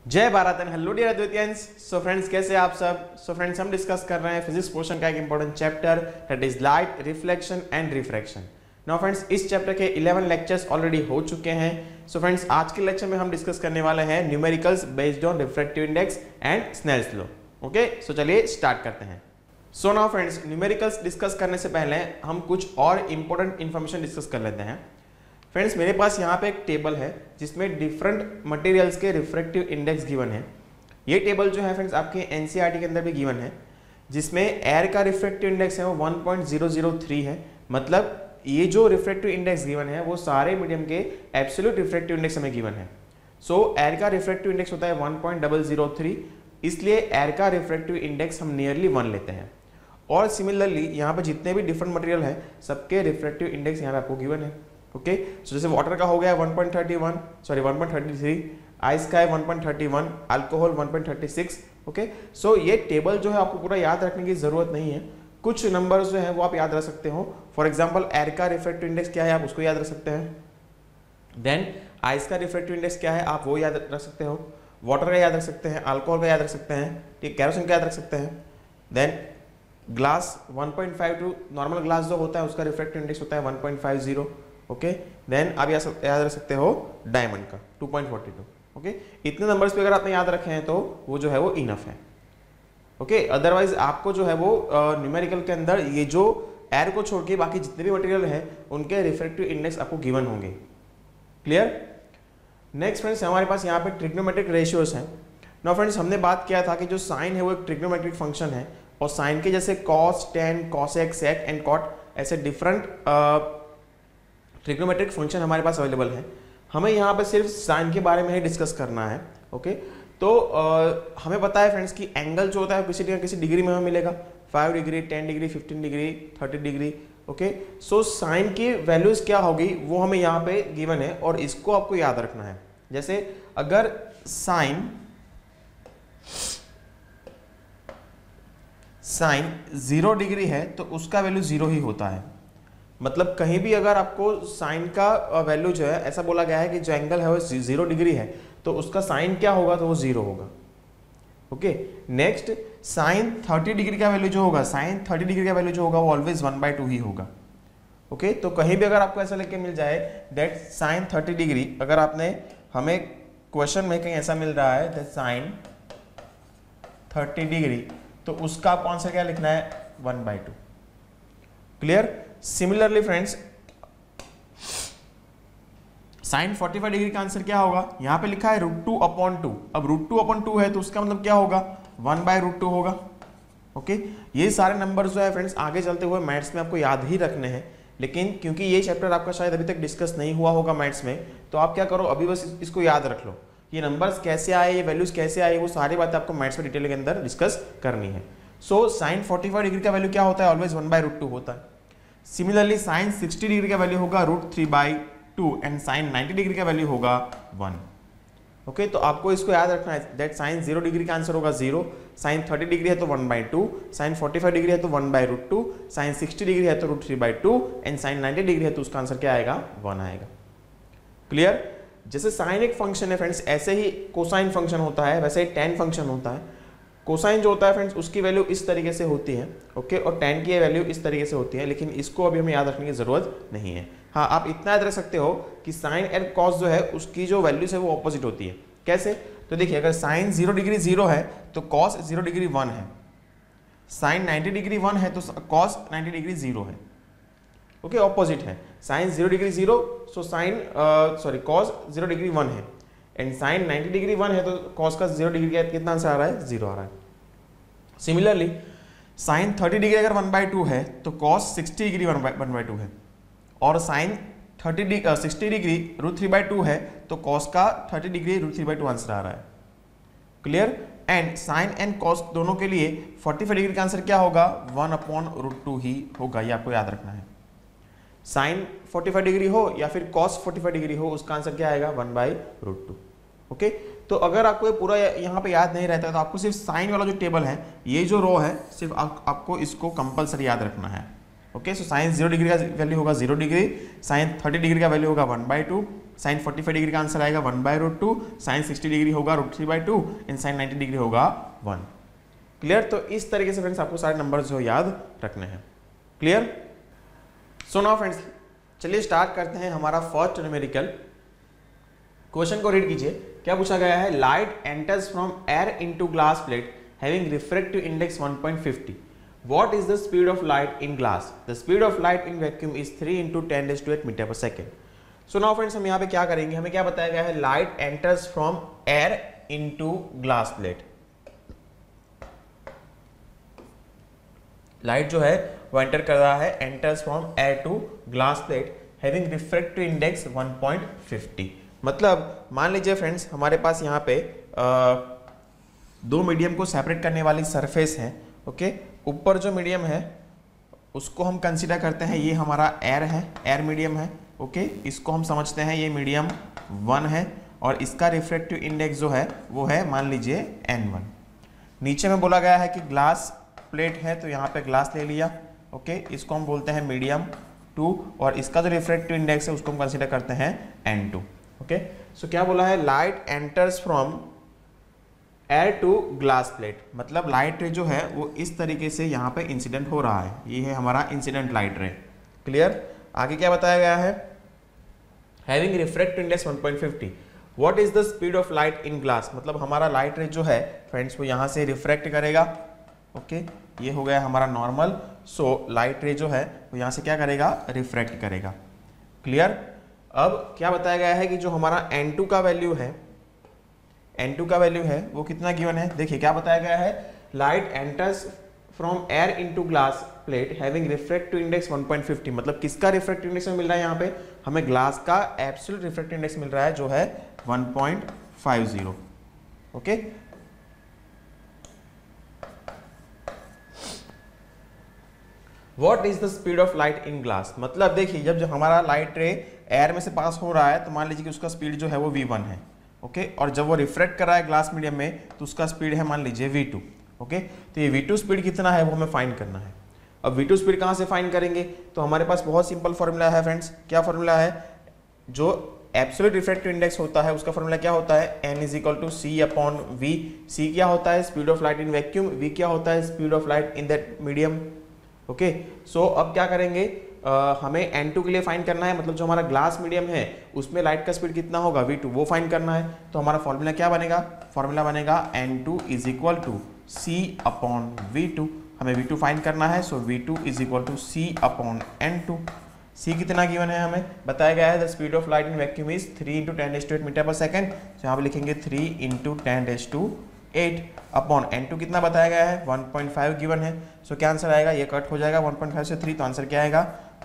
जय Bharat and hello dear अद्वितियंस। So friends, कैसे आप सब। सो फ्रेंड्स, हम डिस्कस कर रहे हैं फिजिक्स पोर्शन का एक important chapter that is light, reflection and refraction. Now friends, इस चैप्टर के 11 लेक्चर्स ऑलरेडी हो चुके हैं। सो फ्रेंड्स, आज के लेक्चर में हम डिस्कस करने वाले हैं numericals based on refractive index and Snell's law. Okay, so चलिए स्टार्ट करते हैं। So now friends, numericals discuss करने से पहले हम कुछ और इंपॉर्टेंट इंफॉर्मेशन डिस्कस कर लेते हैं। फ्रेंड्स, मेरे पास यहाँ पे एक टेबल है जिसमें डिफरेंट मटेरियल्स के रिफ्रैक्टिव इंडेक्स गिवन है। ये टेबल जो है फ्रेंड्स आपके एनसीईआरटी के अंदर भी गिवन है, जिसमें एयर का रिफ्रैक्टिव इंडेक्स है वो 1.003 है। मतलब ये जो रिफ्रैक्टिव इंडेक्स गिवन है वो सारे मीडियम के एब्सोल्यूट रिफ्रैक्टिव इंडेक्स हमें गिवन है। सो एयर का रिफ्रैक्टिव इंडेक्स होता है 1.003, इसलिए एयर का रिफ्रैक्टिव इंडेक्स हम नियरली 1 लेते हैं। और सिमिलरली यहाँ पे जितने भी डिफरेंट मटेरियल है सबके रिफ्रैक्टिव इंडेक्स यहाँ पे आपको गिवन है। ओके, सो जैसे वाटर का हो गया 1.33, आइस का है 1.31, अल्कोहल 1.36। ओके, सो ये टेबल जो है आपको पूरा याद रखने की जरूरत नहीं है, कुछ नंबर्स जो है वो आप याद रख सकते हो। फॉर एग्जांपल, एयर का रिफ्रैक्टिव इंडेक्स क्या है आप उसको याद रख सकते हैं। देन आइस का रिफ्रैक्टिव इंडेक्स क्या है आप वो याद रख सकते हो। वाटर का याद रख सकते हैं, अल्कोहल का याद रख सकते हैं, ठीक, केरोसिन का याद रख सकते हैं। देन ग्लास 1.52, नॉर्मल ग्लास जो होता है उसका रिफ्रैक्टिव इंडेक्स होता है 1.50। ओके, देन आप याद रख सकते हो डायमंड का 2.42। ओके, इतने नंबर्स पे अगर आपने याद रखे हैं तो वो जो है वो इनफ है। ओके, अदरवाइज आपको जो है वो न्यूमेरिकल के अंदर ये जो एयर को छोड़ के बाकी जितने भी मटेरियल है उनके रिफ्रैक्टिव इंडेक्स आपको गिवन होंगे। क्लियर। नेक्स्ट फ्रेंड्स, हमारे पास यहाँ पे ट्रिग्नोमेट्रिक रेशियोज हैं। नाउ फ्रेंड्स, हमने बात किया था कि जो साइन है वो एक ट्रिग्नोमेट्रिक फंक्शन है और साइन के जैसे cos, tan, cosec, sec and cot ऐसे डिफरेंट ट्रिग्नोमेट्रिक फंक्शन हमारे पास अवेलेबल है। हमें यहाँ पे सिर्फ साइन के बारे में ही डिस्कस करना है। ओके, तो हमें पता है फ्रेंड्स कि एंगल जो होता है किसी डिग्री में हमें मिलेगा, 5 degree, 10 degree, 15 degree, 30 degree. Okay, so sign की वैल्यूज क्या होगी वो हमें यहाँ पे गिवन है और इसको आपको याद रखना है। जैसे अगर साइन 0 डिग्री है तो उसका वैल्यू 0 ही होता है। मतलब कहीं भी अगर आपको साइन का वैल्यू जो है ऐसा बोला गया है कि जो एंगल है वो 0 डिग्री है तो उसका साइन क्या होगा तो वो 0 होगा। ओके, नेक्स्ट साइन 30 डिग्री का वैल्यू जो होगा, साइन 30 डिग्री का वैल्यू जो होगा वो ऑलवेज 1/2 ही होगा। ओके, तो कहीं भी अगर आपको ऐसा लिख के मिल जाए दैट साइन 30 डिग्री, अगर आपने हमें क्वेश्चन में कहीं ऐसा मिल रहा है दैट साइन 30 डिग्री, तो उसका आपको आंसर क्या लिखना है 1/2। Clear. Similarly friends, sine 45 degree का आंसर क्या होगा, यहां पे लिखा है √2/2। अब √2/2 है तो उसका मतलब क्या होगा 1/√2 होगा। ओके, ये सारे नंबर्स जो है फ्रेंड्स आगे चलते हुए मैथ्स में आपको याद ही रखने हैं, लेकिन क्योंकि ये चैप्टर आपका शायद अभी तक डिस्कस नहीं हुआ होगा मैथ्स में, तो आप क्या करो अभी बस इसको याद रख लो, ये नंबर्स कैसे आए, ये वैल्यूज कैसे आए, वो सारी बातें आपको मैथ्स में डिटेल के अंदर डिस्कस करनी है। सो साइन 45 डिग्री का वैल्यू क्या होता है, ऑलवेज 1/√2 होता है। सिमिलरली साइन 60 डिग्री का वैल्यू होगा √3/2 एंड साइन 90 डिग्री का वैल्यू होगा 1। ओके, तो आपको इसको याद रखना है दैट साइन 0 डिग्री का आंसर होगा 0, साइन 30 डिग्री है तो 1/2, साइन 45 डिग्री है तो 1/√2, साइन 60 डिग्री है तो √3/2 एंड साइन 90 डिग्री है तो उसका आंसर क्या आएगा 1 आएगा। क्लियर। जैसे साइन एक फंक्शन है फ्रेंड्स, ऐसे ही कोसाइन फंक्शन होता है, वैसे ही टेन फंक्शन होता है। कोसाइन जो होता है फ्रेंड्स उसकी वैल्यू इस तरीके से होती है। ओके, और टेन की वैल्यू इस तरीके से होती है, लेकिन इसको अभी हमें याद रखने की जरूरत नहीं है। हाँ, आप इतना याद रख सकते हो कि साइन एंड कॉस जो है उसकी जो वैल्यूज है वो ऑपोजिट होती है। कैसे, तो देखिए अगर साइन 0 डिग्री 0 है तो कॉस 0 डिग्री 1 है, साइन 90 डिग्री 1 है तो कॉस 90 डिग्री 0 है। ओके, ऑपोजिट है। Sine 0 degree 0 so cos 0 degree 1 है एंड साइन 90 डिग्री 1 है तो कॉस का 0 डिग्री कितना आंसर आ रहा है 0 आ रहा है। सिमिलरली साइन 30 डिग्री अगर 1/2 है तो कॉस 60 डिग्री 1/2 है, और साइन 60 डिग्री √3/2 है तो कॉस का 30 डिग्री √3/2 आंसर आ रहा है। Clear. And sine and cos दोनों के लिए 45 डिग्री का आंसर क्या होगा 1/√2 ही होगा, ये आपको याद रखना है। साइन 45 डिग्री हो या फिर कॉस 45 डिग्री हो उसका आंसर क्या आएगा 1/√2। ओके, तो अगर आपको ये पूरा यहाँ पे याद नहीं रहता तो आपको सिर्फ साइन वाला जो टेबल है, ये जो रो है, सिर्फ आपको इसको कंपलसरी याद रखना है। ओके, सो साइन 0 डिग्री का वैल्यू होगा 0 डिग्री, साइन 30 डिग्री का वैल्यू होगा 1/2 साइन 45 डिग्री का आंसर आएगा 1/√2, साइन 60 डिग्री होगा √3/2 एंड साइन 90 डिग्री होगा 1। क्लियर? तो इस तरीके से फ्रेंड्स आपको सारे नंबर जो याद रखने हैं। क्लियर? सो नाउ फ्रेंड्स चलिए स्टार्ट करते हैं हमारा फर्स्ट न्यूमेरिकल। क्वेश्चन को रीड कीजिए। क्या पूछा गया है? Light enters from air into glass plate having refractive index 1.50. What is the speed of light in glass? The speed of light in vacuum is 3 × 10⁸ metre per second. So now friends हम यहाँ पे क्या करेंगे, हमें क्या बताया गया है? Light enters from air into glass plate. Light जो है वो एंटर कर रहा है, enters from air to glass plate having refractive index 1.50। मतलब मान लीजिए फ्रेंड्स हमारे पास यहाँ पे दो मीडियम को सेपरेट करने वाली सरफेस है। ओके, ऊपर जो मीडियम है उसको हम कंसीडर करते हैं ये हमारा एयर है, एयर मीडियम है। ओके, इसको हम समझते हैं ये मीडियम 1 है और इसका रिफ्रैक्टिव इंडेक्स जो है वो है मान लीजिए N1। नीचे में बोला गया है कि ग्लास प्लेट है तो यहाँ पे ग्लास ले लिया। ओके, इसको हम बोलते हैं मीडियम 2 और इसका जो रिफ्रैक्टिव इंडेक्स है उसको हम कंसीडर करते हैं N2। ओके, सो क्या बोला है? Light enters from air to glass plate, मतलब लाइट रे जो है वो इस तरीके से यहाँ पे इंसिडेंट हो रहा है। ये है हमारा इंसिडेंट लाइट रे। क्लियर? आगे क्या बताया गया है? Having refractive index 1.50। What is the speed of light in glass? मतलब हमारा लाइट रे जो है फ्रेंड्स वो यहाँ से रिफ्रैक्ट करेगा। ओके, ये हो गया हमारा नॉर्मल। सो लाइट रे जो है वो यहाँ से क्या करेगा? रिफ्रैक्ट करेगा। क्लियर? अब क्या बताया गया है कि जो हमारा N2 का वैल्यू है, N2 का वैल्यू है वो कितना गिवन है? देखिए क्या बताया गया है? Light enters from air into glass plate having refractive index 1.50। मतलब किसका रिफ्रैक्टिव इंडेक्स मिल रहा है? यहाँ पे हमें ग्लास का एब्सोल्यूट रिफ्रैक्टिव इंडेक्स मिल रहा है जो है 1.50। Okay, what is the speed of light in glass? मतलब देखिए जब जो हमारा लाइट रे एयर में से पास हो रहा है तो मान लीजिए कि उसका स्पीड जो है वो v1 है। ओके, और जब वो रिफ्रैक्ट कर रहा है ग्लास मीडियम में तो उसका स्पीड है मान लीजिए v2। ओके, तो ये v2 स्पीड कितना है वो हमें फाइंड करना है। अब v2 स्पीड कहाँ से फाइंड करेंगे? तो हमारे पास बहुत सिंपल फॉर्मूला है फ्रेंड्स। क्या फॉर्मूला है? जो एब्सोल्यूट रिफ्रैक्टिव इंडेक्स होता है उसका फॉर्मूला क्या होता है? n = c/v। c क्या होता है? Speed of light in vacuum. v क्या होता है? Speed of light in that medium. Okay, so अब क्या करेंगे? हमें N2 के लिए फाइंड करना है, मतलब जो हमारा ग्लास मीडियम है उसमें लाइट का स्पीड कितना होगा? v2, वो फाइंड करना है। तो हमारा फॉर्मूला क्या बनेगा? फॉर्मूला बनेगा N2 = c/v2। हमें v2 फाइंड करना है, सो v2 = c/N2। c कितना गिवन है? हमें बताया गया है the speed of light in vacuum is 3 × 10⁸ metre per second. तो यहाँ पे लिखेंगे 3 × 10⁸ अपॉन N2 कितना बताया गया है? 1.5 गिवन है। सो क्या आंसर आएगा? ये कट हो जाएगा 1.5 से 3, तो आंसर क्या आएगा?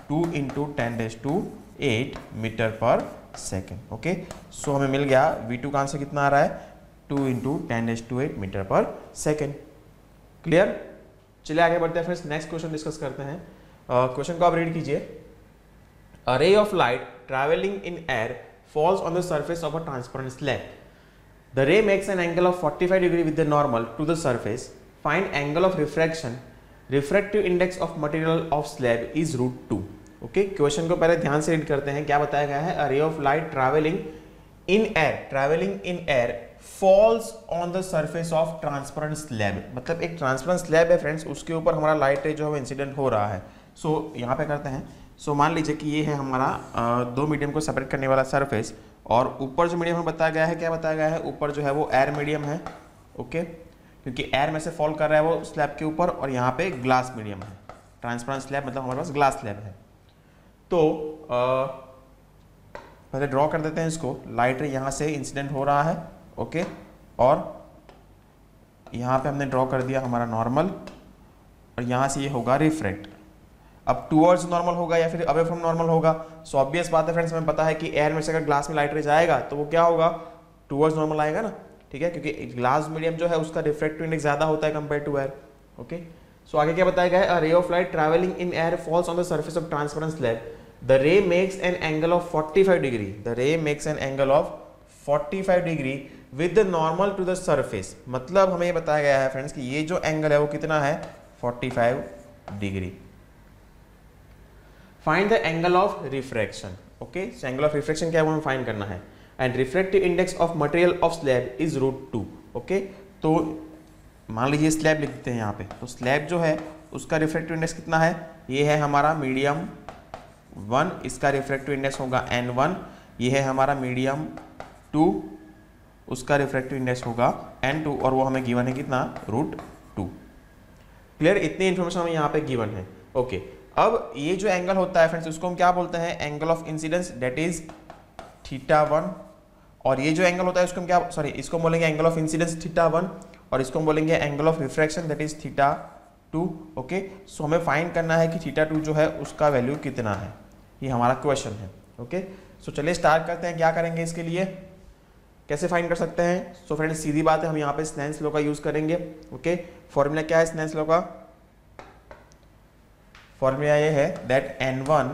2 × 10⁸ metre per second. Okay, so हमें मिल गया v2 का आंसर कितना आ रहा है? 2 × 10⁸ मीटर पर सेकेंड। क्लियर? चलिए आगे बढ़ते हैं फ्रेंड्स, नेक्स्ट क्वेश्चन डिस्कस करते हैं। क्वेश्चन को आप रीड कीजिए। A ray of light travelling in air falls on the surface of a transparent slab. The ray makes an angle of 45 degree with the normal to the surface. Find angle of refraction. Refractive index of material of slab is √2. Okay, question को पहले ध्यान से read करते हैं। क्या बताया गया है? A ray of light traveling in air falls on the surface of transparent slab. मतलब एक ट्रांसपेरेंट स्लैब है फ्रेंड्स, उसके ऊपर हमारा लाइट रे जो है इंसिडेंट हो रहा है। सो यहाँ पे करते हैं। सो मान लीजिए कि ये है हमारा दो मीडियम को सेपरेट करने वाला सरफेस और ऊपर जो मीडियम हमें बताया गया है, क्या बताया गया है? ऊपर जो है वो एयर मीडियम है। ओके, क्योंकि एयर में से फॉल कर रहा है वो स्लैब के ऊपर और यहाँ पे ग्लास मीडियम है। ट्रांसपेरेंट स्लैब मतलब हमारे पास ग्लास स्लैब है। तो पहले ड्रॉ कर देते हैं इसको। लाइट रे यहाँ से इंसिडेंट हो रहा है। ओके, और यहाँ पे हमने ड्रॉ कर दिया हमारा नॉर्मल और यहाँ से ये होगा रिफ्रैक्ट। अब टूवर्ड्स नॉर्मल होगा या फिर अवे फ्रॉम नॉर्मल होगा। सो ऑब्वियस बात है फ्रेंड्स, हमें पता है कि एयर में से अगर ग्लास में लाइट रे जाएगा तो वो क्या होगा? टूवर्ड्स नॉर्मल आएगा ना। ठीक है, क्योंकि ग्लास मीडियम जो है उसका रिफ्रैक्टिव इंडेक्स ज्यादा होता है compare to air. Okay, so आगे क्या बताया गया है? A ray of light travelling in air falls on the surface of transparent slab. The ray makes an angle of 45 degree. The ray makes an angle of 45 degree with the normal to the surface. मतलब हमें ये बताया गया है friends कि ये जो angle है वो कितना है? 45 degree. Find the angle of refraction. Okay, so angle of refraction क्या है वो हमें फाइंड करना है। And refractive index of material of slab is √2। Okay, तो मान लीजिए स्लैब लिख देते हैं यहाँ पे, तो स्लैब जो है उसका रिफ्रैक्टिव इंडेक्स कितना है, ये है हमारा मीडियम 1, इसका रिफ्रैक्टिव इंडेक्स होगा N1, ये है हमारा मीडियम 2, उसका रिफ्रैक्टिव इंडेक्स होगा N2, और वो हमें गिवन है कितना, √2। क्लियर, इतनी इन्फॉर्मेशन हमें यहाँ पे गिवन है। ओके, अब ये जो एंगल होता है फ्रेंड्स उसको हम क्या बोलते हैं, angle of incidence, that is θ1, और ये जो एंगल होता है उसको हम क्या, सॉरी, इसको हम बोलेंगे एंगल ऑफ इंसिडेंस θ1, और इसको हम बोलेंगे angle of refraction, that is θ2। Okay, so हमें फाइंड करना है कि θ2 जो है उसका वैल्यू कितना है, ये हमारा क्वेश्चन है। ओके, सो चलिए स्टार्ट करते हैं, क्या करेंगे इसके लिए, कैसे फाइंड कर सकते हैं। सो फ्रेंड्स सीधी बात है, हम यहाँ पे स्नेल्स लॉ का यूज करेंगे। ओके, फॉर्मूला क्या है स्नेल्स लॉ का, फॉर्मूला ये है that N1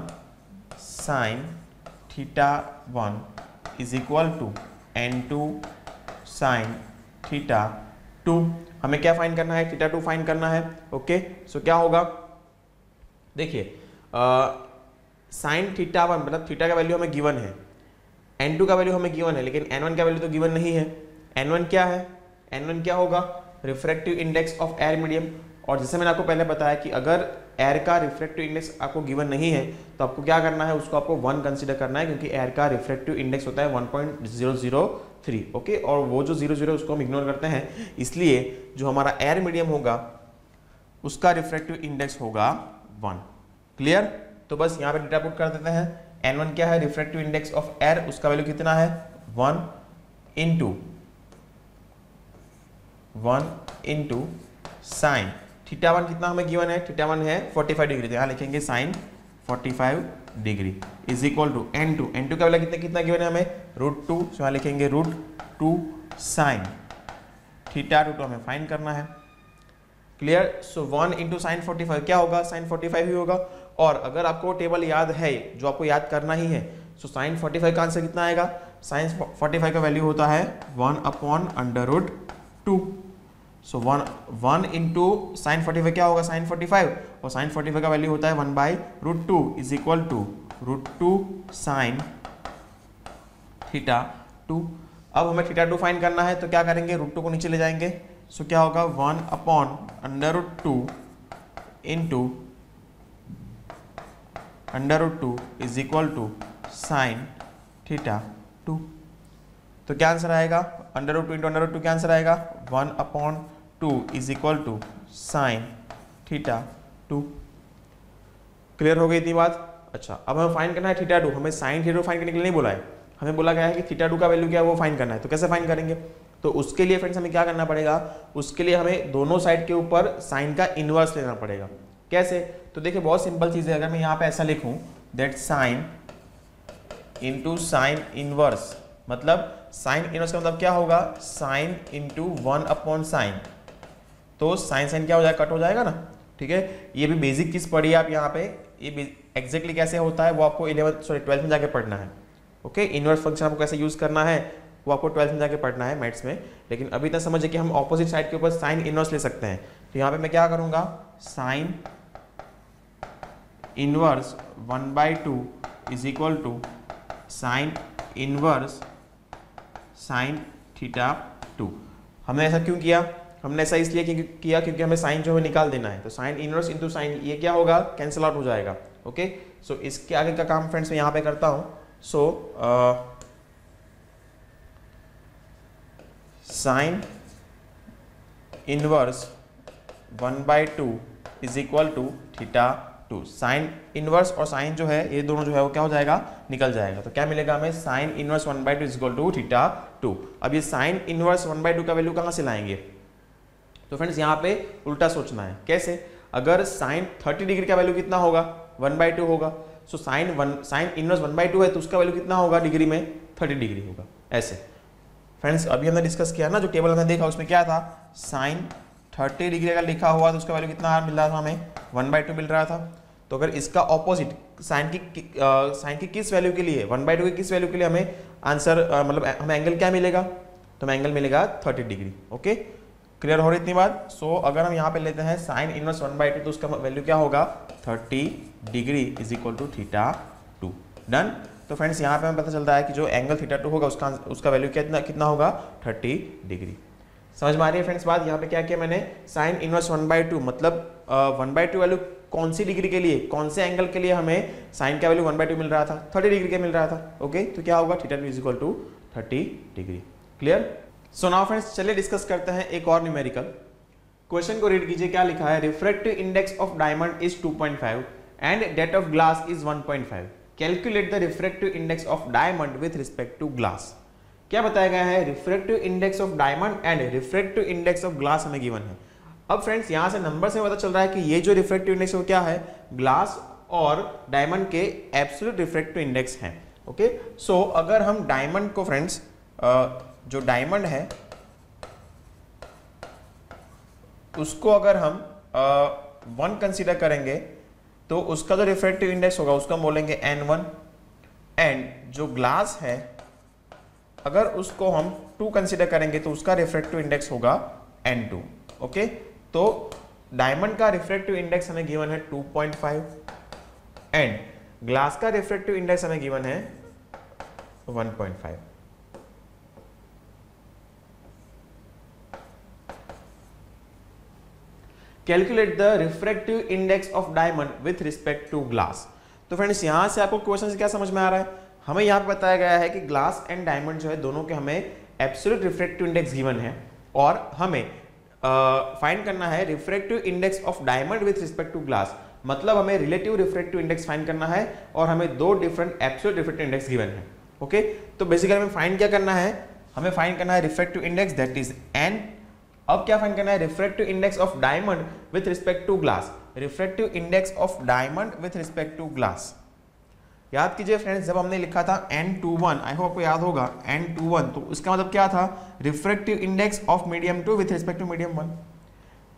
sin θ1 is equal to N2 sin θ2। हमें क्या फाइंड करना है, θ2 फाइंड करना है। ओके, सो क्या होगा, देखिए sin θ1 मतलब थीटा का वैल्यू हमें गिवन है, N2 का वैल्यू हमें गिवन है, लेकिन N1 का वैल्यू तो गिवन नहीं है। N1 क्या है, N1 क्या होगा, refractive index of air medium, और जैसे मैंने आपको पहले बताया कि अगर एयर का रिफ्रैक्टिव इंडेक्स आपको गिवन नहीं है तो आपको क्या करना है, उसको आपको 1 कंसीडर करना है, क्योंकि एयर का रिफ्रैक्टिव इंडेक्स होता है 1.003। ओके, और वो जो 0.0 उसको हम इग्नोर करते हैं, इसलिए जो हमारा एयर मीडियम होगा उसका रिफ्रैक्टिव इंडेक्स होगा 1। क्लियर, तो बस यहाँ पे डेटा पुट कर देते हैं। N1 क्या है, रिफ्रैक्टिव इंडेक्स ऑफ एयर, उसका वैल्यू कितना है 1 इंटू साइन θ1 कितना हमें गिवन है, θ1 है 45 डिग्री, तो यहाँ लिखेंगे sine 45 degree is equal to N2 का वैल्यू कितना गिवन है हमें √2, तो यहाँ लिखेंगे √2 साइन θ2 तो हमें फाइंड करना है। क्लियर, सो 1 इंटू साइन 45 क्या होगा, साइन 45 ही होगा। और अगर आपको टेबल याद है, जो आपको याद करना ही है, सो साइन 45 का आंसर कितना आएगा, साइन 45 का वैल्यू होता है 1/√2। सो 1 इंटू साइन 45 क्या होगा, साइन 45, और साइन 45 का वैल्यू होता है 1/√2 इज इक्वल टू √2 साइन θ2। अब हमें θ2 फाइंड करना है, तो क्या करेंगे, √2 को नीचे ले जाएंगे, सो क्या होगा 1/√2 into √2 is equal to sine θ2। तो क्या आंसर आएगा, √2 इंटू √2 क्या आंसर आएगा 1/2 is equal to sine θ2। Clear हो गई इतनी बात। अच्छा, अब हमें फाइंड करना है θ2, हमें साइन θ2 फाइंड करने के लिए नहीं बोला है, हमें बोला गया है कि θ2 का वैल्यू क्या है वो फाइंड करना है। तो कैसे फाइंड करेंगे, तो उसके लिए फ्रेंड्स हमें क्या करना पड़ेगा, उसके लिए हमें दोनों साइड के ऊपर साइन का इनवर्स लेना पड़ेगा। कैसे, तो देखिए बहुत सिंपल चीज़ है, अगर मैं यहाँ पे ऐसा लिखूँ that sine into sine inverse, मतलब साइन इनवर्स का मतलब क्या होगा, साइन इंटू 1/साइन, तो साइन साइन क्या हो जाएगा, कट हो जाएगा ना। ठीक है, ये भी बेसिक चीज़ पढ़ी है आप यहाँ पे, ये एग्जैक्टली कैसे होता है वो आपको 12th में जाके पढ़ना है। ओके, इनवर्स फंक्शन आपको कैसे यूज़ करना है वो आपको 12th में जाके पढ़ना है मैथ्स में, लेकिन अभी तक समझिए कि हम ऑपोजिट साइड के ऊपर साइन इनवर्स ले सकते हैं। तो यहाँ पे मैं क्या करूँगा, sine inverse 1/2 is equal to sine inverse sine θ2। हमने ऐसा क्यों किया, हमने ऐसा इसलिए किया क्योंकि हमें साइन जो है निकाल देना है, तो साइन इनवर्स इंटू साइन ये क्या होगा, कैंसिल आउट हो जाएगा। ओके, सो इसके आगे का काम फ्रेंड्स मैं यहाँ पे करता हूँ। So sine inverse 1/2 is equal to θ2। Sine inverse और साइन जो है ये दोनों जो है वो क्या हो जाएगा, निकल जाएगा, तो क्या मिलेगा हमें, sine inverse 1/2 is equal to θ2। अब ये साइन इनवर्स 1/2 का वैल्यू कहाँ से लाएंगे, तो फ्रेंड्स यहाँ पे उल्टा सोचना है। कैसे, अगर साइन 30 डिग्री का वैल्यू कितना होगा, 1/2 होगा, सो साइन इनवर्स 1/2 है तो उसका वैल्यू कितना होगा डिग्री में, 30 डिग्री होगा। ऐसे फ्रेंड्स अभी हमने डिस्कस किया ना, जो टेबल हमने देखा उसमें क्या था, साइन 30 डिग्री अगर लिखा हुआ तो उसका वैल्यू कितना मिल रहा था हमें, 1/2 मिल रहा था। तो अगर इसका ऑपोजिट साइन की किस वैल्यू के लिए, 1/2 की किस वैल्यू के लिए हमें आंसर मतलब हमें एंगल क्या मिलेगा, तो हमें एंगल मिलेगा 30 डिग्री। ओके, क्लियर हो रही इतनी बात। सो अगर हम यहाँ पे लेते हैं साइन इनवर्स 1/2 तो उसका वैल्यू क्या होगा, 30 degree is equal to θ2। Done. तो फ्रेंड्स यहाँ पे हमें पता चलता है कि जो एंगल थीटा 2 होगा उसका वैल्यू कितना होगा 30 डिग्री। समझ में आ रही है फ्रेंड्स बात। यहाँ पे क्या किया मैंने, साइन इनवर्स 1/2 मतलब 1/2 वैल्यू कौन सी डिग्री के लिए, कौन से एंगल के लिए हमें साइन का वैल्यू 1/2 मिल रहा था, 30 डिग्री के मिल रहा था। ओके, तो क्या होगा theta 2 equal to 30 degree. Clear. So now friends चलिए डिस्कस करते हैं एक और न्यूमेरिकल। क्वेश्चन को रीड कीजिए, क्या लिखा है, refractive index of diamond is 2.5 and that of glass is 1.5, calculate the refractive index of diamond with respect to glass. क्या बताया गया है, refractive index of diamond and refractive index of glass हमें गिवन है। अब फ्रेंड्स यहां से number से पता चल रहा है कि ये जो रिफ्रैक्टिव इंडेक्स है वो क्या है, ग्लास और डायमंड के एब्सोल्यूट रिफ्रैक्टिव इंडेक्स हैं। ओके, सो अगर हम डायमंड को फ्रेंड्स जो डायमंड है उसको अगर हम 1 कंसीडर करेंगे तो उसका जो रिफ्रैक्टिव इंडेक्स होगा उसको हम बोलेंगे n1, एंड जो ग्लास है अगर उसको हम 2 कंसीडर करेंगे तो उसका रिफ्रैक्टिव इंडेक्स होगा n2। ओके, तो डायमंड का रिफ्रैक्टिव इंडेक्स हमें गिवन है 2.5 एंड ग्लास का रिफ्रैक्टिव इंडेक्स हमें गिवन है 1.5। Calculate the refractive index of diamond with respect to glass. तो फ्रेंड्स यहां से आपको क्वेश्चन से क्या समझ में आ रहा है, हमें यहां पे बताया गया है कि ग्लास एंड डायमंड जो है दोनों के हमें एब्सोल्यूट रिफ्रैक्टिव इंडेक्स गिवन है और हमें फाइंड करना है refractive index of diamond with respect to glass, मतलब हमें रिलेटिव रिफ्रैक्टिव इंडेक्स फाइंड करना है और हमें 2 different absolute refractive index given है। ओके, तो बेसिकली हमें फाइंड क्या करना है, हमें फाइंड करना है refractive index that is n। अब क्या फाइंड करना है, refractive index of diamond with respect to glass, refractive index of diamond with respect to glass. याद कीजिए फ्रेंड्स जब हमने लिखा था n21, आई होप आपको याद होगा n21, तो उसका मतलब क्या था, refractive index of medium 2 with respect to medium 1।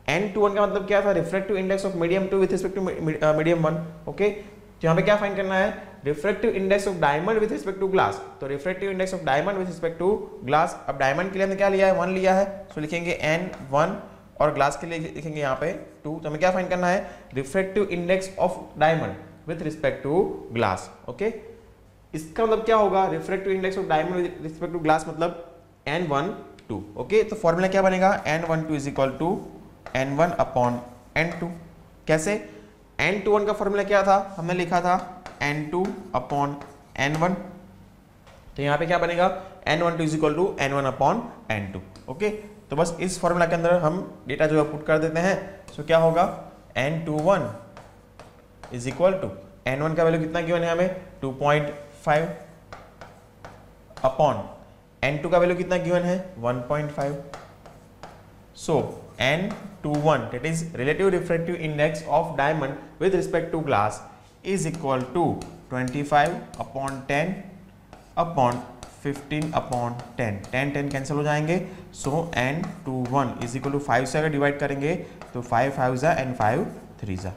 n21 का मतलब क्या था, refractive index of medium 2 with respect to medium 1। Okay, तो यहाँ पे क्या फाइंड करना है, refractive index of diamond with respect to glass, तो refractive index of diamond with respect to glass. अब डायमंड के लिए हमने क्या लिया है, 1 लिया है, तो लिखेंगे n1 और ग्लास के लिए लिखेंगे यहाँ पे 2। तो हमें क्या फाइंड करना है, refractive index of diamond with respect to glass. Okay, इसका मतलब क्या होगा, refractive index of diamond with respect to glass मतलब n12। ओके, तो फॉर्मूला क्या बनेगा, n12 is equal to n1 upon n2। कैसे, n21 का फॉर्मूला क्या था, हमने लिखा था n2 अपॉन n1, तो यहाँ पे क्या बनेगा, n12 is equal to n1 upon n2। Okay, तो बस इस फॉर्मूला के अंदर हम डेटा जो है पुट कर देते हैं, तो क्या होगा, n21 is equal to n1 का वैल्यू कितना गिवन है हमें 2.5 अपॉन n2 का वैल्यू कितना गिवन है 1.5। सो n21 that is relative refractive index of diamond with respect to glass is equal to 25 upon 10 upon 15 upon 10, 10 10 cancel हो जाएंगे। सो n21 is equal to 5 से अगर डिवाइड करेंगे तो 5 5 जा एंड 5 3 जा।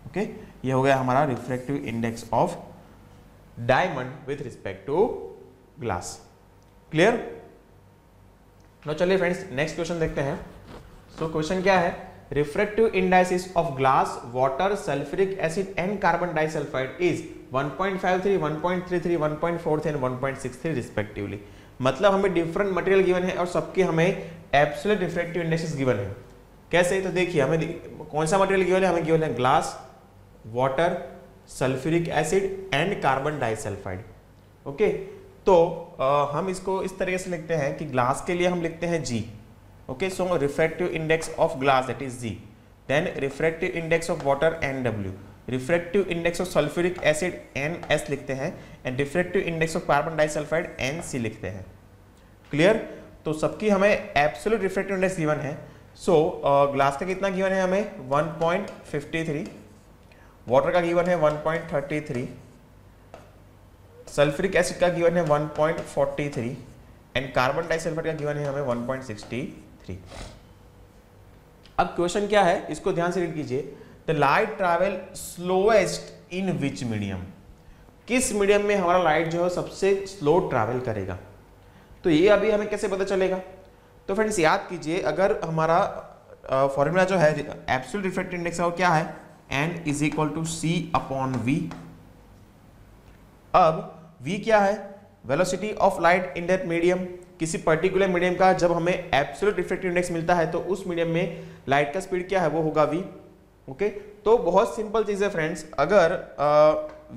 ओके, ये हो गया हमारा refractive index of diamond with respect to glass. Clear. Now चलिए फ्रेंड्स नेक्स्ट क्वेश्चन देखते हैं। सो क्वेश्चन क्या है, refractive indices of glass, water, sulphuric acid and carbon disulphide is 1.53, 1.33, 1.43 and 1.63 respectively. मतलब हमें डिफरेंट मटेरियल गिवन है और सबके हमें एब्सोल्यूट रिफ्रैक्टिव इंडेक्सेस गिवन है। कैसे, तो देखिए हमें कौन सा मटेरियल गिवन है, हमें गिवन है glass, water, sulphuric acid and carbon disulphide. Okay, तो हम इसको इस तरीके से लिखते हैं कि ग्लास के लिए हम लिखते हैं G। Okay, so refractive index of glass that is G, then refractive index of water NW, refractive index of sulphuric acid NS लिखते हैं and refractive index of carbon disulphide NC लिखते हैं। क्लियर। तो सबकी हमें एब्सोल्यूट रिफ्रैक्टिव इंडेक्स गिवन है। सो glass का कितना गिवन है हमें 1.53, वाटर का गिवन है 1.33, सल्फ्यूरिक एसिड का गिवन है 1.43 एंड कार्बन डाइसल्फाइड का गिवन है हमें 1.63। अब क्वेश्चन क्या है, इसको ध्यान से रीड कीजिए। The light travel slowest in which medium, किस मीडियम में हमारा लाइट जो है सबसे स्लो ट्रैवल करेगा। तो ये अभी हमें कैसे पता चलेगा, तो फ्रेंड्स याद कीजिए, अगर हमारा फॉर्मूला जो है एब्सोल्यूट रिफ्रैक्टिव इंडेक्स का वो क्या है, n is equal to C upon V। अब v क्या है, velocity of light in that medium, किसी पर्टिकुलर मीडियम का जब हमें एब्सोल्यूट रिफ्रैक्टिव इंडेक्स मिलता है तो उस मीडियम में लाइट का स्पीड क्या है, वो होगा v। ओके, तो बहुत सिंपल चीज है फ्रेंड्स, अगर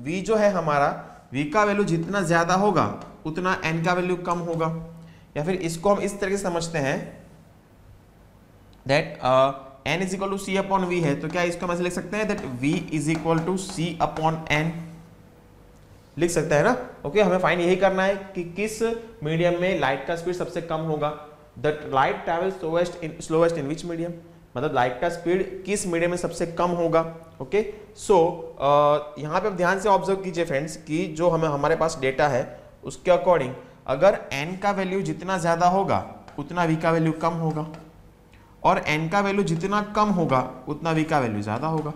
v जो है हमारा, v का वैल्यू जितना ज्यादा होगा उतना n का वैल्यू कम होगा, या फिर इसको हम इस तरह से समझते हैं that n is equal to C upon V है, तो क्या इसको हम ऐसे लिख सकते हैं that v is equal to C upon n, लिख सकते हैं ना। ओके, हमें फाइंड यही करना है कि किस मीडियम में लाइट का स्पीड सबसे कम होगा, that light travels slowest in which medium, मतलब लाइट का स्पीड किस मीडियम में सबसे कम होगा। ओके, सो यहाँ पे आप ध्यान से ऑब्जर्व कीजिए फ्रेंड्स कि जो हमारे पास डेटा है उसके अकॉर्डिंग अगर n का वैल्यू जितना ज्यादा होगा उतना v का वैल्यू कम होगा, और n का वैल्यू जितना कम होगा उतना v का वैल्यू ज्यादा होगा।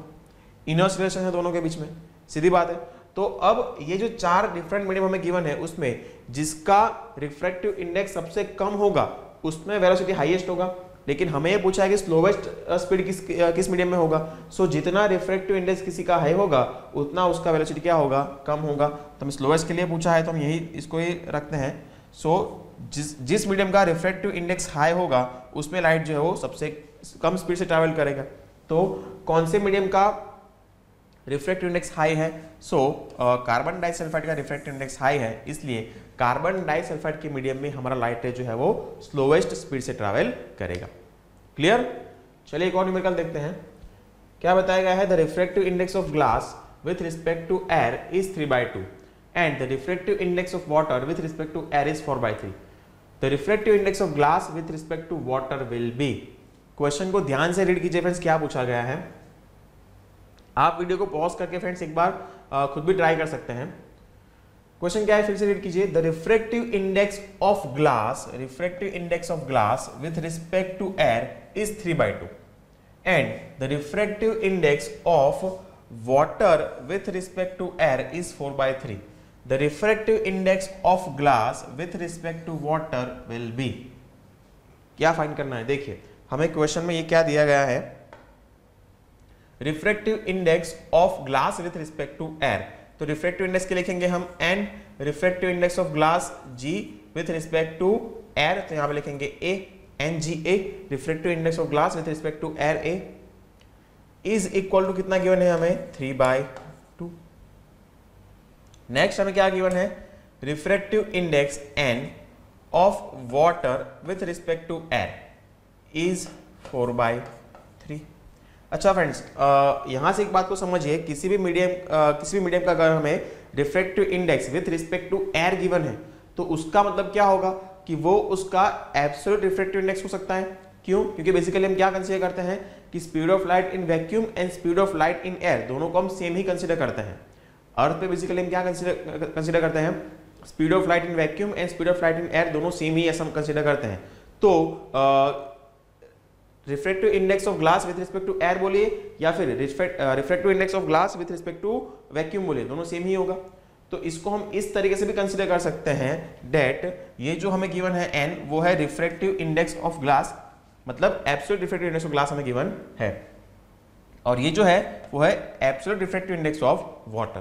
इनवर्स रिलेशन है दोनों के बीच में, सीधी बात है। तो अब ये जो 4 डिफरेंट मीडियम हमें गिवन है उसमें जिसका रिफ्रैक्टिव इंडेक्स सबसे कम होगा उसमें वेलोसिटी हाईएस्ट होगा, लेकिन हमें ये पूछा है कि स्लोवेस्ट स्पीड किस मीडियम में होगा। सो जितना रिफ्रैक्टिव इंडेक्स किसी का हाई होगा उतना उसका वेलोसिटी क्या होगा, कम होगा। तो हमें स्लोवेस्ट के लिए पूछा है तो हम इसको ही रखते हैं। सो जिस मीडियम का रिफ्रैक्टिव इंडेक्स हाई होगा उसमें लाइट जो है वो सबसे कम स्पीड से ट्रैवल करेगा। तो कौन से मीडियम का रिफ्रैक्टिव इंडेक्स हाई है? सो कार्बन डाइसल्फाइड का रिफ्रैक्टिव इंडेक्स हाई है, इसलिए कार्बन डाइसल्फाइड के मीडियम में हमारा लाइट रे जो है वो स्लोवेस्ट स्पीड से ट्रैवल करेगा। क्लियर? चलिए एक और न्यूमेरिकल देखते हैं। क्या बताया गया है? The refractive index of glass with respect to air is 3/2 and the refractive index of water with respect to air is 4/3। The refractive index of glass with respect to water will be. Question को ध्यान से read कीजिए friends, क्या पूछा गया है। आप video को पॉज करके फ्रेंड्स एक बार खुद भी ट्राई कर सकते हैं। क्वेश्चन क्या है, फिर से रीड कीजिए। The refractive index of glass with respect to air is 3/2 and the refractive index of water with respect to air is 4/3। The refractive index of glass with respect to water will be. क्या find करना है? देखिए हमें question में ये क्या दिया गया है, refractive index of glass with respect to air. तो रिफ्रैक्टिव इंडेक्स के लिखेंगे हम n, refractive index of glass g with respect to air, तो यहां पे लिखेंगे a, NGA। Refractive index of glass with respect to air a is equal to कितना given है हमें? 3/2। नेक्स्ट हमें क्या गिवन है? Refractive index n of water with respect to air is 4/3। अच्छा फ्रेंड्स, यहां से एक बात को समझिए, किसी भी मीडियम का अगर हमें refractive index with respect to air given है तो उसका मतलब क्या होगा कि वो उसका एब्सोल्यूट रिफ्रैक्टिव इंडेक्स हो सकता है। क्यों? क्योंकि बेसिकली हम क्या कंसीडर करते हैं कि speed of light in vacuum and speed of light in air दोनों को हम सेम ही कंसीडर करते हैं। अर्थ पे बेसिकली हम क्या कंसीडर करते हैं? Speed of light in vacuum and speed of light in air दोनों सेम ही ऐसा हम कंसीडर करते हैं। तो refractive index of glass with respect to air बोलिए या फिर refractive index of glass with respect to vacuum बोलिए, दोनों सेम ही होगा। तो इसको हम इस तरीके से भी कंसीडर कर सकते हैं दैट ये जो हमें गिवन है n वो है रिफ्रैक्टिव इंडेक्स ऑफ ग्लास, मतलब absolute refractive index of glass हमें गिवन है, और ये जो है वो है absolute refractive index of water.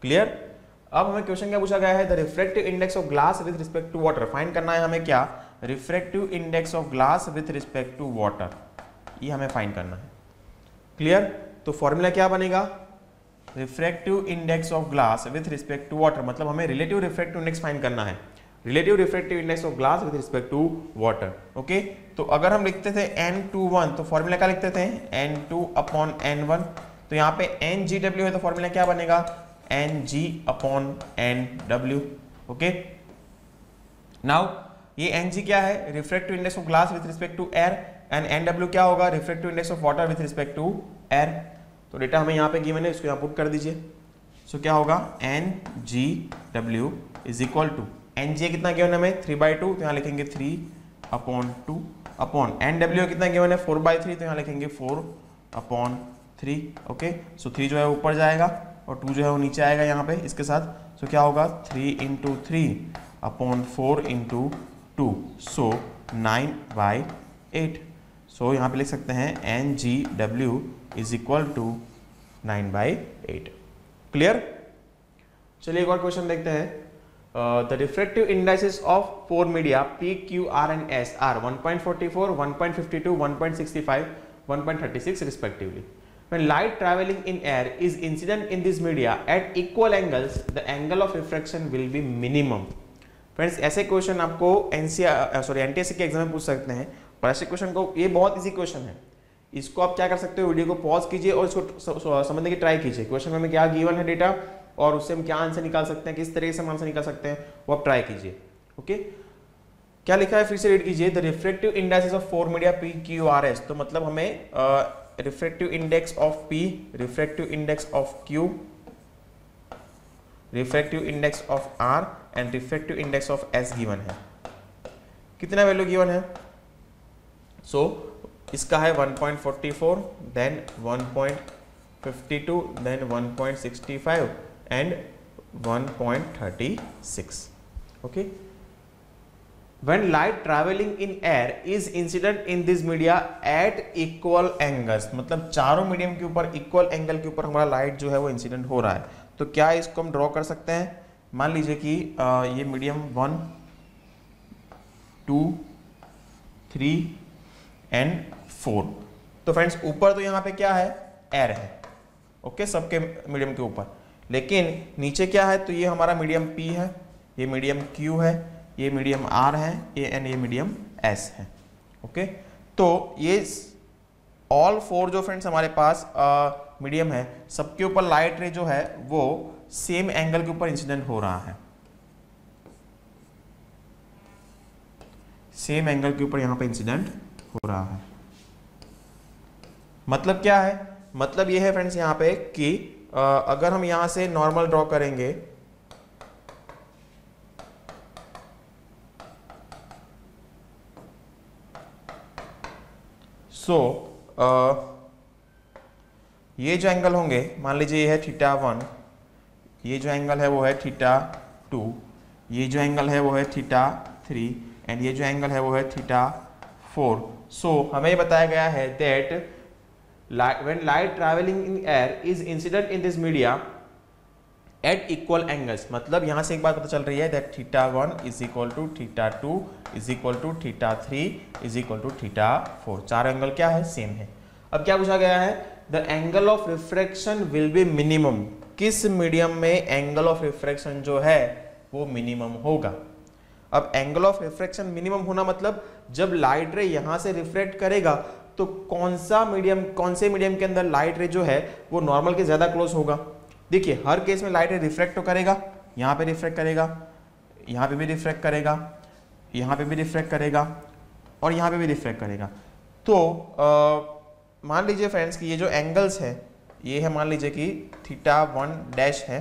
Clear? अब हमें क्वेश्चन क्या पूछा गया है? The refractive index of glass with respect to water. Find करना है हमें क्या? Refractive index of glass with respect to water, ये हमें फाइंड करना है। क्लियर? तो फॉर्मूला क्या बनेगा? Refractive index of glass with respect to water, मतलब हमें रिलेटिव रिफ्रैक्टिव इंडेक्स फाइंड करना है। Relative refractive index of glass with respect to water. Okay, तो अगर हम लिखते थे n/1 तो फॉर्मूला क्या लिखते थे? n2/n1। तो यहाँ पे ngw है तो फॉर्मूला क्या बनेगा? ng/nw। ओके, नाउ ये Ng क्या है? Refractive index of glass with respect to air, and Nw क्या होगा? Refractive index of water with respect to air. तो डेटा हमें यहाँ पे गिवन है, इसको यहाँ पुट कर दीजिए। सो क्या होगा? Ngw is equal to, Nga कितना गिवन है हमें? 3/2, तो यहाँ लिखेंगे 3/2 अपॉन Nw कितना गिवन है? 4/3, तो यहाँ लिखेंगे 4/3। ओके, सो 3 जो है ऊपर जाएगा और 2 जो है वो नीचे आएगा यहाँ पे इसके साथ। सो क्या होगा? 3 × 3 अपॉन 4 × 2, सो 9/8। सो यहाँ पे लिख सकते हैं Ngw is equal to 9/8। Clear? चलिए एक और क्वेश्चन देखते हैं। The refractive indices of 4 media P, Q, R and S are 1.44, 1.52, 1.65, 1.36 respectively. When light traveling in air is incident in this media at equal angles, the angle of refraction will be minimum. Friends ऐसे question आपको NTSC के exam में पूछ सकते हैं, और ऐसे question को, ये बहुत इजी क्वेश्चन है, इसको आप क्या कर सकते हो, वीडियो को पॉज कीजिए और इसको समझने की ट्राई कीजिए। क्वेश्चन में क्या गिवन है डेटा और उससे हम क्या आंसर निकाल सकते हैं, किस तरीके से हम आंसर निकाल सकते हैं, वो आप ट्राई कीजिए। ओके, क्या लिखा है फिर से रीड कीजिए। The refractive indices of 4 media P, Q, R, S। तो मतलब हमें refractive index of P, refractive index of Q, refractive index of R and refractive index of S given है। कितना वैल्यू गिवन है? सो इसका है 1.44, then 1.52, then 1.65 and 1.36। Okay, when light traveling in air is incident in this media at equal angles, मतलब चारों medium के ऊपर equal angle के ऊपर हमारा लाइट जो है वो इंसिडेंट हो रहा है। तो क्या इसको हम ड्रॉ कर सकते हैं? मान लीजिए कि ये मीडियम 1, 2, 3 एंड 4। तो फ्रेंड्स ऊपर तो यहाँ पे क्या है, एयर है, ओके, सबके मीडियम के ऊपर, लेकिन नीचे क्या है, तो ये हमारा मीडियम P है, ये मीडियम Q है, ये मीडियम R है, ये मीडियम S है। ओके, तो ये ऑल 4 जो फ्रेंड्स हमारे पास मीडियम है, सबके ऊपर लाइट रे जो है वो सेम एंगल के ऊपर इंसिडेंट हो रहा है, सेम एंगल के ऊपर यहां पे इंसिडेंट हो रहा है। मतलब क्या है? मतलब ये है फ्रेंड्स यहां पे कि अगर हम यहां से नॉर्मल ड्रॉ करेंगे, ये जो एंगल होंगे, मान लीजिए ये है θ1, ये जो एंगल है वो है θ2, ये जो एंगल है वो है θ3 एंड ये जो एंगल है वो है θ4। सो हमें बताया गया है that when light travelling in air is incident in this media at equal angles, मतलब यहां से एक बात पता चल रही है that θ1 is equal to θ2 is equal to θ3 is equal to θ4। चार एंगल क्या है, सेम है। अब क्या पूछा गया है? The angle of refraction will be minimum. किस मीडियम में एंगल ऑफ रिफ्रैक्शन जो है वो मिनिमम होगा? अब एंगल ऑफ रिफ्रैक्शन मिनिमम होना मतलब जब लाइट रे यहां से रिफ्लेक्ट करेगा तो कौन से मीडियम के अंदर लाइट रे जो है वो नॉर्मल के ज्यादा क्लोज होगा। देखिए हर केस में लाइट रे रिफ्रैक्ट तो करेगा, यहाँ पे रिफ्रैक्ट करेगा, यहाँ पे भी रिफ्रैक्ट करेगा, यहाँ पे भी रिफ्रैक्ट करेगा और यहाँ पे भी रिफ्रैक्ट करेगा। तो मान लीजिए फ्रेंड्स कि ये जो एंगल्स है, ये है मान लीजिए कि θ1 डैश है,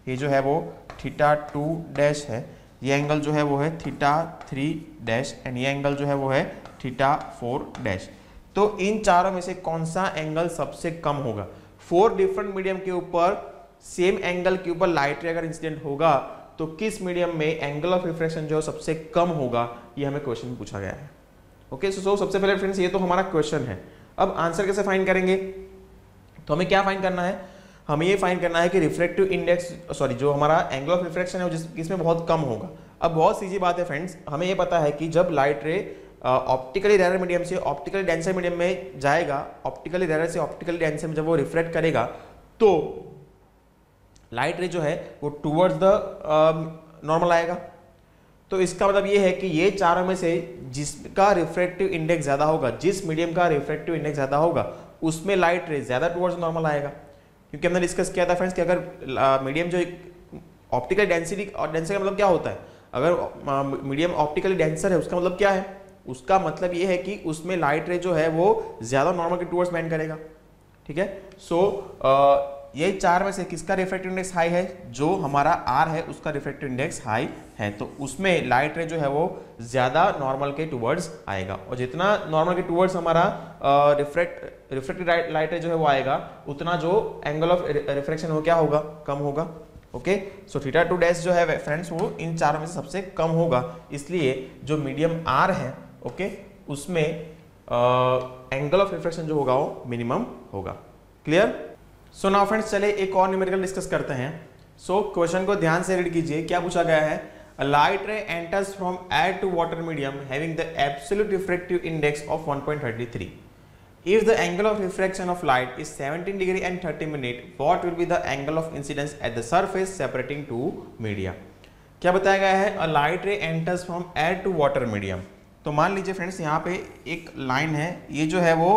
ये जो है वो θ2 डैश है, ये एंगल जो है वो है θ3 डैश एंड ये एंगल जो है वो है θ4 डैश। तो इन चारों में से कौन सा एंगल सबसे कम होगा? 4 डिफरेंट मीडियम के ऊपर सेम एंगल के ऊपर लाइट रे अगर इंसिडेंट होगा तो किस मीडियम में एंगल ऑफ रिफ्रैक्शन जो सबसे कम होगा, ये हमें क्वेश्चन में पूछा गया है। ओके, सो सबसे पहले फ्रेंड्स ये तो हमारा क्वेश्चन है। अब आंसर कैसे फाइंड करेंगे? तो हमें क्या फाइंड करना है? हमें ये फाइंड करना है कि रिफ्रैक्टिव इंडेक्स जो हमारा एंगल ऑफ रिफ्रैक्शन है वो जिसमें बहुत कम होगा। अब बहुत सीधी बात है फ्रेंड्स, हमें ये पता है कि जब light ray optically rare medium से ऑप्टिकली डेंसर मीडियम में जाएगा, ऑप्टिकली रेयर से ऑप्टिकली डेंसर में जब वो रिफ्लेक्ट करेगा तो लाइट रे जो है वो टूवर्ड्स द नॉर्मल आएगा। तो इसका मतलब ये है कि ये चारों में से जिसका रिफ्रैक्टिव इंडेक्स ज्यादा होगा, जिस मीडियम का रिफ्रैक्टिव इंडेक्स ज्यादा होगा, उसमें लाइट रे ज्यादा टूवर्ड्स नॉर्मल आएगा। क्योंकि हमने डिस्कस किया था फ्रेंड्स कि अगर मीडियम जो ऑप्टिकल डेंसिटी, और डेंसर का मतलब क्या होता है? अगर मीडियम ऑप्टिकली डेंसर है उसका मतलब क्या है? उसका मतलब ये है कि उसमें लाइट रे जो है वो ज्यादा नॉर्मल के टूवर्ड्स बेंड करेगा। ठीक है, सो ये चार में से किसका रिफ्रैक्टिव इंडेक्स हाई है? जो हमारा R है उसका रिफ्रैक्टिव इंडेक्स हाई है, तो उसमें लाइट रे जो है वो ज्यादा नॉर्मल के टूवर्ड्स आएगा। और जितना नॉर्मल के टूवर्ड्स हमारा रिफ्रैक्टिव लाइट रे जो है वो आएगा, उतना जो एंगल ऑफ रिफ्रैक्शन हो क्या होगा? कम होगा। ओके, सो θ2 डैश जो है फ्रेंड्स वो इन चारों में से सबसे कम होगा, इसलिए जो मीडियम R है ओके उसमें एंगल ऑफ रिफ्रैक्शन जो होगा वो मिनिमम होगा। क्लियर? सो नाउ फ्रेंड्स चले एक और न्यूमेरिकल डिस्कस करते हैं। सो क्वेश्चन को ध्यान से रीड कीजिए, क्या पूछा गया है, a light ray enters from air to water medium having the absolute refractive index of 1.33. If the angle of refraction of light is 17 degree and 30 minute, what will be the angle of incidence at the surface separating two media? क्या बताया गया है, a light ray enters from air to water medium. तो मान लीजिए friends यहाँ पे एक लाइन है, ये जो है वो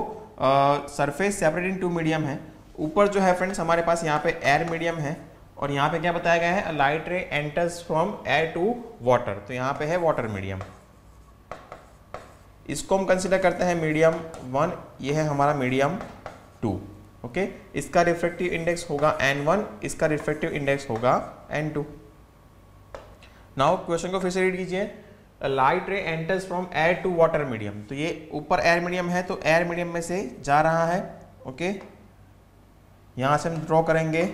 सरफेस सेपरेटिंग टू मीडियम है, ऊपर जो है फ्रेंड्स हमारे पास यहाँ पे एयर मीडियम है, और यहाँ पे क्या बताया गया है, a light ray enters from air to water, तो यहाँ पे है वाटर मीडियम। इसको हम कंसीडर करते हैं मीडियम 1, ये है हमारा मीडियम 2। ओके, इसका रिफ्रैक्टिव इंडेक्स होगा n1, इसका रिफ्रैक्टिव इंडेक्स होगा n2। नाउ क्वेश्चन को फिर से रीड कीजिए, light ray enters from air to water medium, तो ये ऊपर एयर मीडियम है, तो एयर मीडियम में से जा रहा है। ओके, यहाँ से हम ड्रॉ करेंगे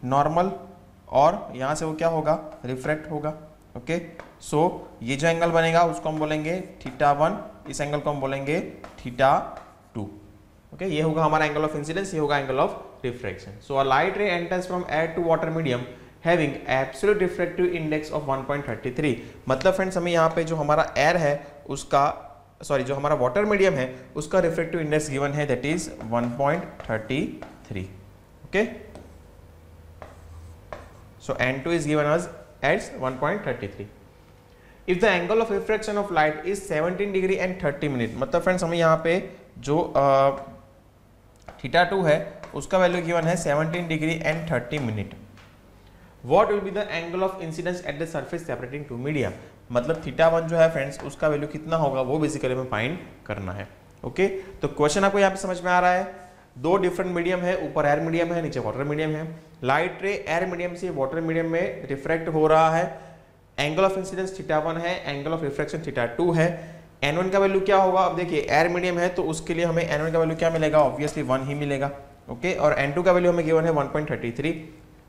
नॉर्मल, और यहाँ से वो क्या होगा, रिफ्रैक्ट होगा। ओके, सो ये जो एंगल बनेगा उसको हम बोलेंगे θ1, इस एंगल को हम बोलेंगे θ2। ओके, ये होगा हमारा एंगल ऑफ इंसिडेंस, ये होगा angle of refraction. So a light ray enters from air to water medium having absolute refractive index of 1.33। मतलब फ्रेंड्स हमें यहाँ पे जो हमारा एयर है उसका, सॉरी जो हमारा वाटर मीडियम है उसका रिफ्रैक्टिव इंडेक्स गिवन है, that is 1.33। Okay, so n2 is given as 1.33. If the angle of refraction of light is 17 degree and 30 minute, मतलब फ्रेंड्स हमें यहाँ पे जो θ2 है उसका वैल्यू गिवन है 17 degree and 30 minute. What will be the angle of incidence at the surface separating two media? मतलब θ1 जो है फ्रेंड्स उसका वैल्यू कितना होगा वो बेसिकली हमें फाइंड करना है। ओके, तो क्वेश्चन आपको यहाँ पे समझ में आ रहा है, दो डिफरेंट मीडियम है, ऊपर एयर मीडियम है, नीचे वाटर मीडियम है। लाइट रे एयर मीडियम से वाटर मीडियम में रिफ्रैक्ट हो रहा है, एंगल ऑफ इंसिडेंस θ1 है, एंगल ऑफ रिफ्रैक्शन θ2 है। n1 का वैल्यू क्या होगा, अब देखिए एयर मीडियम है तो उसके लिए हमें n1 का वैल्यू क्या मिलेगा, ऑब्वियसली 1 ही मिलेगा। ओके, और n2 का वैल्यू हमें गिवन है 1.33,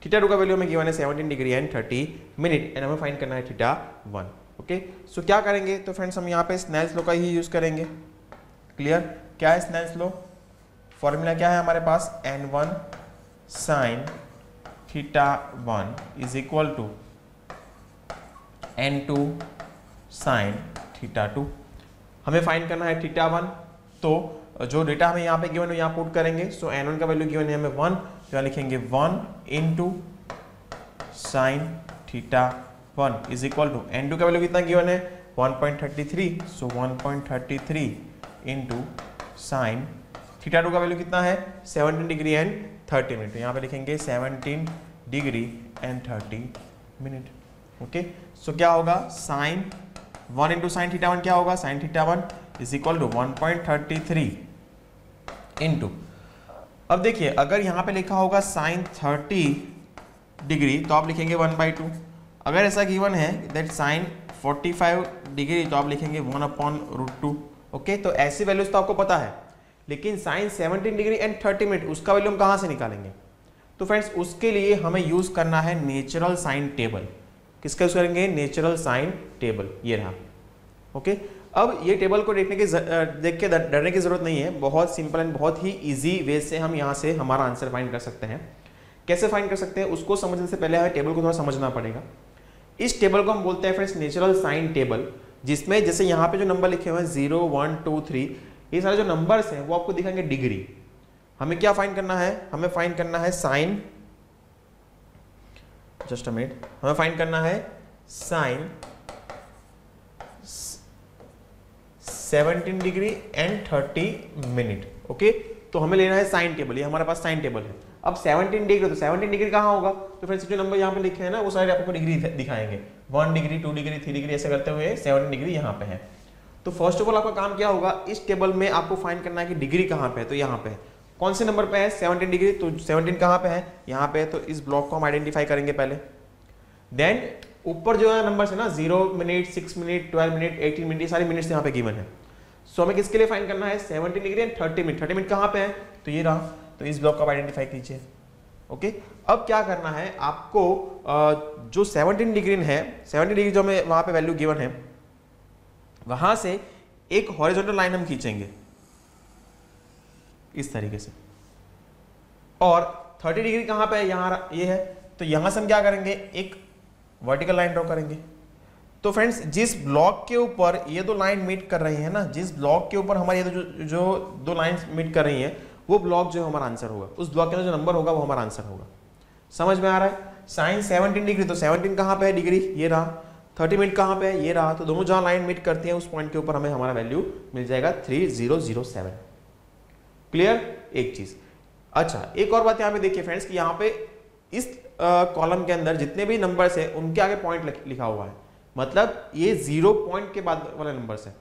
θ2 का वैल्यू हमें गिवन है 17 डिग्री एंड 30 मिनट, एंड हमें फाइंड करना है θ1। ओके, सो क्या करेंगे, तो फ्रेंड्स हम यहाँ पे स्नेल्स लॉ का ही यूज करेंगे। क्लियर, क्या है स्नेल्स लॉ, फॉर्मूला क्या है हमारे पास, n1 sin θ1 is equal to n2 sin θ2। हमें फाइंड करना है θ1, तो जो डेटा हमें यहाँ पे गिवन है यहाँ पुट करेंगे। सो n1 का वैल्यू गिवन है हमें 1, तो यहाँ लिखेंगे 1 into sine θ1 is equal to n2 का वैल्यू कितना गिवन है 1.33, सो 1.33 इंटू साइन θ2 का वैल्यू कितना है 17 डिग्री एंड 30 मिनट, यहाँ पे लिखेंगे 17 degree and 30 minute. Okay, so क्या होगा, साइन 1 इंटू साइन θ1 क्या होगा, sine θ1 is equal to 1.33 into, अब देखिए अगर यहाँ पे लिखा होगा साइन 30 डिग्री तो आप लिखेंगे 1/2, अगर ऐसा गिवन है दैट साइन 45 डिग्री तो आप लिखेंगे 1/√2। ओके, तो ऐसी वैल्यूज तो आपको पता है, लेकिन साइन 17 डिग्री एंड 30 मिनट उसका वैल्यू हम कहाँ से निकालेंगे, तो फ्रेंड्स उसके लिए हमें यूज करना है नेचुरल साइन टेबल। किसका यूज करेंगे, नेचुरल साइन टेबल, ये रहा। ओके, अब ये टेबल को देख के डरने की जरूरत नहीं है, बहुत सिंपल एंड बहुत ही इजी वे से हम यहाँ से हमारा आंसर फाइंड कर सकते हैं। कैसे फाइंड कर सकते हैं, उसको समझने से पहले हमें टेबल को थोड़ा समझना पड़ेगा। इस टेबल को हम बोलते हैं फ्रेंड्स नेचुरल साइन टेबल, जिसमें जैसे यहाँ पे जो नंबर लिखे हुए हैं 0, 1, 2, 3, ये सारे जो नंबर्स हैं वो आपको दिखाएंगे डिग्री। हमें क्या फाइंड करना है, हमें फाइंड करना है साइन, जस्ट अ मिनट, हमें फाइंड करना है sine 17 degree and 30 minute. Okay, तो हमें लेना है साइन टेबल, ये हमारे पास साइन टेबल है। अब 17 डिग्री, तो 17 डिग्री कहाँ होगा, तो फ्रेंड्स जो नंबर यहाँ पे लिखे हैं ना वो सारे आपको डिग्री दिखाएंगे, 1 डिग्री, 2 डिग्री, 3 डिग्री ऐसे करते हुए 17 डिग्री यहाँ पे है। तो फर्स्ट ऑफ ऑल आपका काम क्या होगा, इस टेबल में आपको फाइंड करना है कि डिग्री कहाँ पे है, तो यहाँ पे है। कौन से नंबर पे है, 17 डिग्री, तो 17 कहाँ पे है, यहाँ पे है, तो इस ब्लॉक को हम आइडेंटिफाई करेंगे पहले। देन ऊपर जो है नंबर है ना 0 मिनट, 6 मिनट, 12 मिनट, 18 मिनट, ये सारे मिनट्स यहाँ पे गिवन है। सो हमें किसके लिए फाइंड करना है 17 डिग्री एंड 30 मिनट। 30 मिनट कहाँ पे है, तो ये रहा, तो इस ब्लॉक को आइडेंटिफाई कीजिए। ओके, अब क्या करना है आपको, जो 17 डिग्री है, 17 डिग्री जो हमें वहां पे वैल्यू गिवन है, वहां से एक हॉरिजॉन्टल लाइन हम खींचेंगे इस तरीके से, और 30 डिग्री कहां पे है, यहाँ ये है, तो यहां से हम क्या करेंगे, एक वर्टिकल लाइन ड्रॉ करेंगे। तो फ्रेंड्स जिस ब्लॉक के ऊपर ये दो लाइन मीट कर रही है ना, जिस ब्लॉक के ऊपर हमारी ये जो दो लाइंस मीट कर रही हैं, वो ब्लॉक जो हमारा आंसर होगा, उस ब्लॉक के अंदर जो नंबर होगा वो हमारा आंसर होगा। समझ में आ रहा है? साइन 17 डिग्री, तो 17 कहाँ पे है डिग्री, ये रहा। 30 मिनट कहाँ पे है, ये रहा। तो दोनों जहाँ लाइन मीट करती हैं उस पॉइंट के ऊपर हमें हमारा वैल्यू मिल जाएगा 3007। क्लियर? एक चीज। अच्छा, एक और बात यहाँ पे देखिए फ्रेंड्स कि यहाँ पे इस कॉलम के अंदर जितने भी नंबर्स है उनके आगे पॉइंट लिखा हुआ है, मतलब ये 0 पॉइंट के बाद वाले नंबर्स है।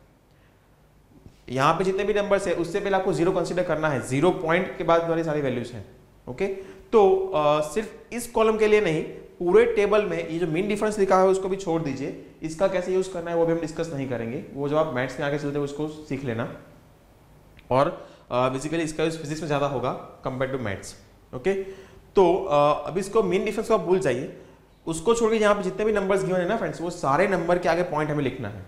यहाँ पे जितने भी नंबर्स है उससे पहले आपको 0 कंसीडर करना है, 0 पॉइंट के बाद वाली सारी वैल्यूज हैं। ओके, तो सिर्फ इस कॉलम के लिए नहीं, पूरे टेबल में ये जो मीन डिफरेंस लिखा है उसको भी छोड़ दीजिए। इसका कैसे यूज करना है वो भी हम डिस्कस नहीं करेंगे, वो जब आप मैथ्स में आगे चलते हैं उसको सीख लेना। और बेसिकली इसका यूज फिजिक्स में ज्यादा होगा कंपेयर टू मैथ्स। ओके, तो अभी इसको मीन डिफरेंस को आप भूल जाइए, उसको छोड़ के यहाँ पे जितने भी नंबर्स गिवन है ना फ्रेंड्स, वो सारे नंबर के आगे पॉइंट हमें लिखना है।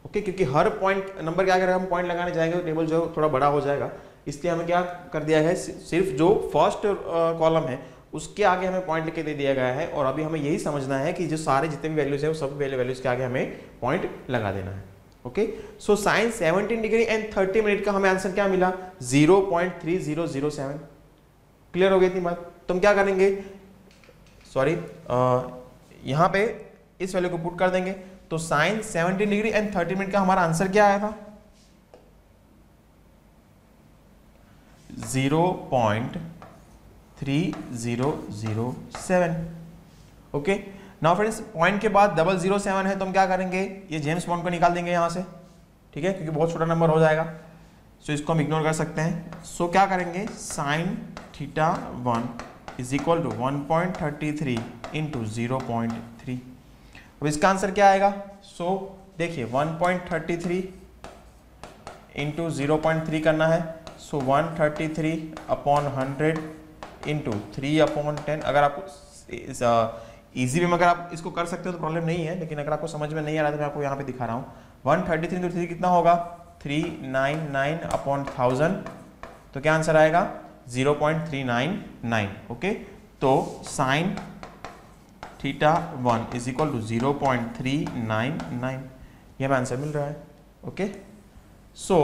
ओके, क्योंकि हर पॉइंट नंबर के आगे हम पॉइंट लगाने जाएंगे तो टेबल जो थोड़ा बड़ा हो जाएगा, इसलिए हमें क्या कर दिया है, सिर्फ जो फर्स्ट कॉलम है उसके आगे हमें पॉइंट लिख के दे दिया गया है। और अभी हमें यही समझना है कि जो सारे जितने भी वैल्यूज है वो सब वैल्यूज के आगे हमें पॉइंट लगा देना है। Okay, so sign 17 degree and 30 minute का हमें आंसर क्या मिला, 0.3007। क्लियर हो गई थी बात? तो हम क्या करेंगे, सॉरी यहां पे इस वैल्यू को पुट कर देंगे। तो साइन 17 डिग्री एंड 30 मिनट का हमारा आंसर क्या आया था, 0.3007। ओके, नाउ फ्रेंड्स पॉइंट के बाद 007 है तो हम क्या करेंगे, ये जेम्स बॉन्ड को निकाल देंगे यहां से, ठीक है, क्योंकि बहुत छोटा नंबर हो जाएगा, सो इसको हम इग्नोर कर सकते हैं। सो क्या करेंगे, sine theta 1 is equal to 1.33 into 0.3। अब इसका आंसर क्या आएगा, सो देखिए 1.33 इंटू 0.3 करना है, सो 133 अपॉन 100 इंटू 3/10। अगर आपको इजी वे में अगर आप इसको कर सकते हो तो प्रॉब्लम नहीं है, लेकिन अगर आपको समझ में नहीं आ रहा तो मैं आपको यहाँ पे दिखा रहा हूँ। 133 इंटू 3 कितना होगा, 399 अपॉन 1000, तो क्या आंसर आएगा 0.399। ओके, तो sine theta 1 is equal to 0.399, ये हमें आंसर मिल रहा है। ओके, सो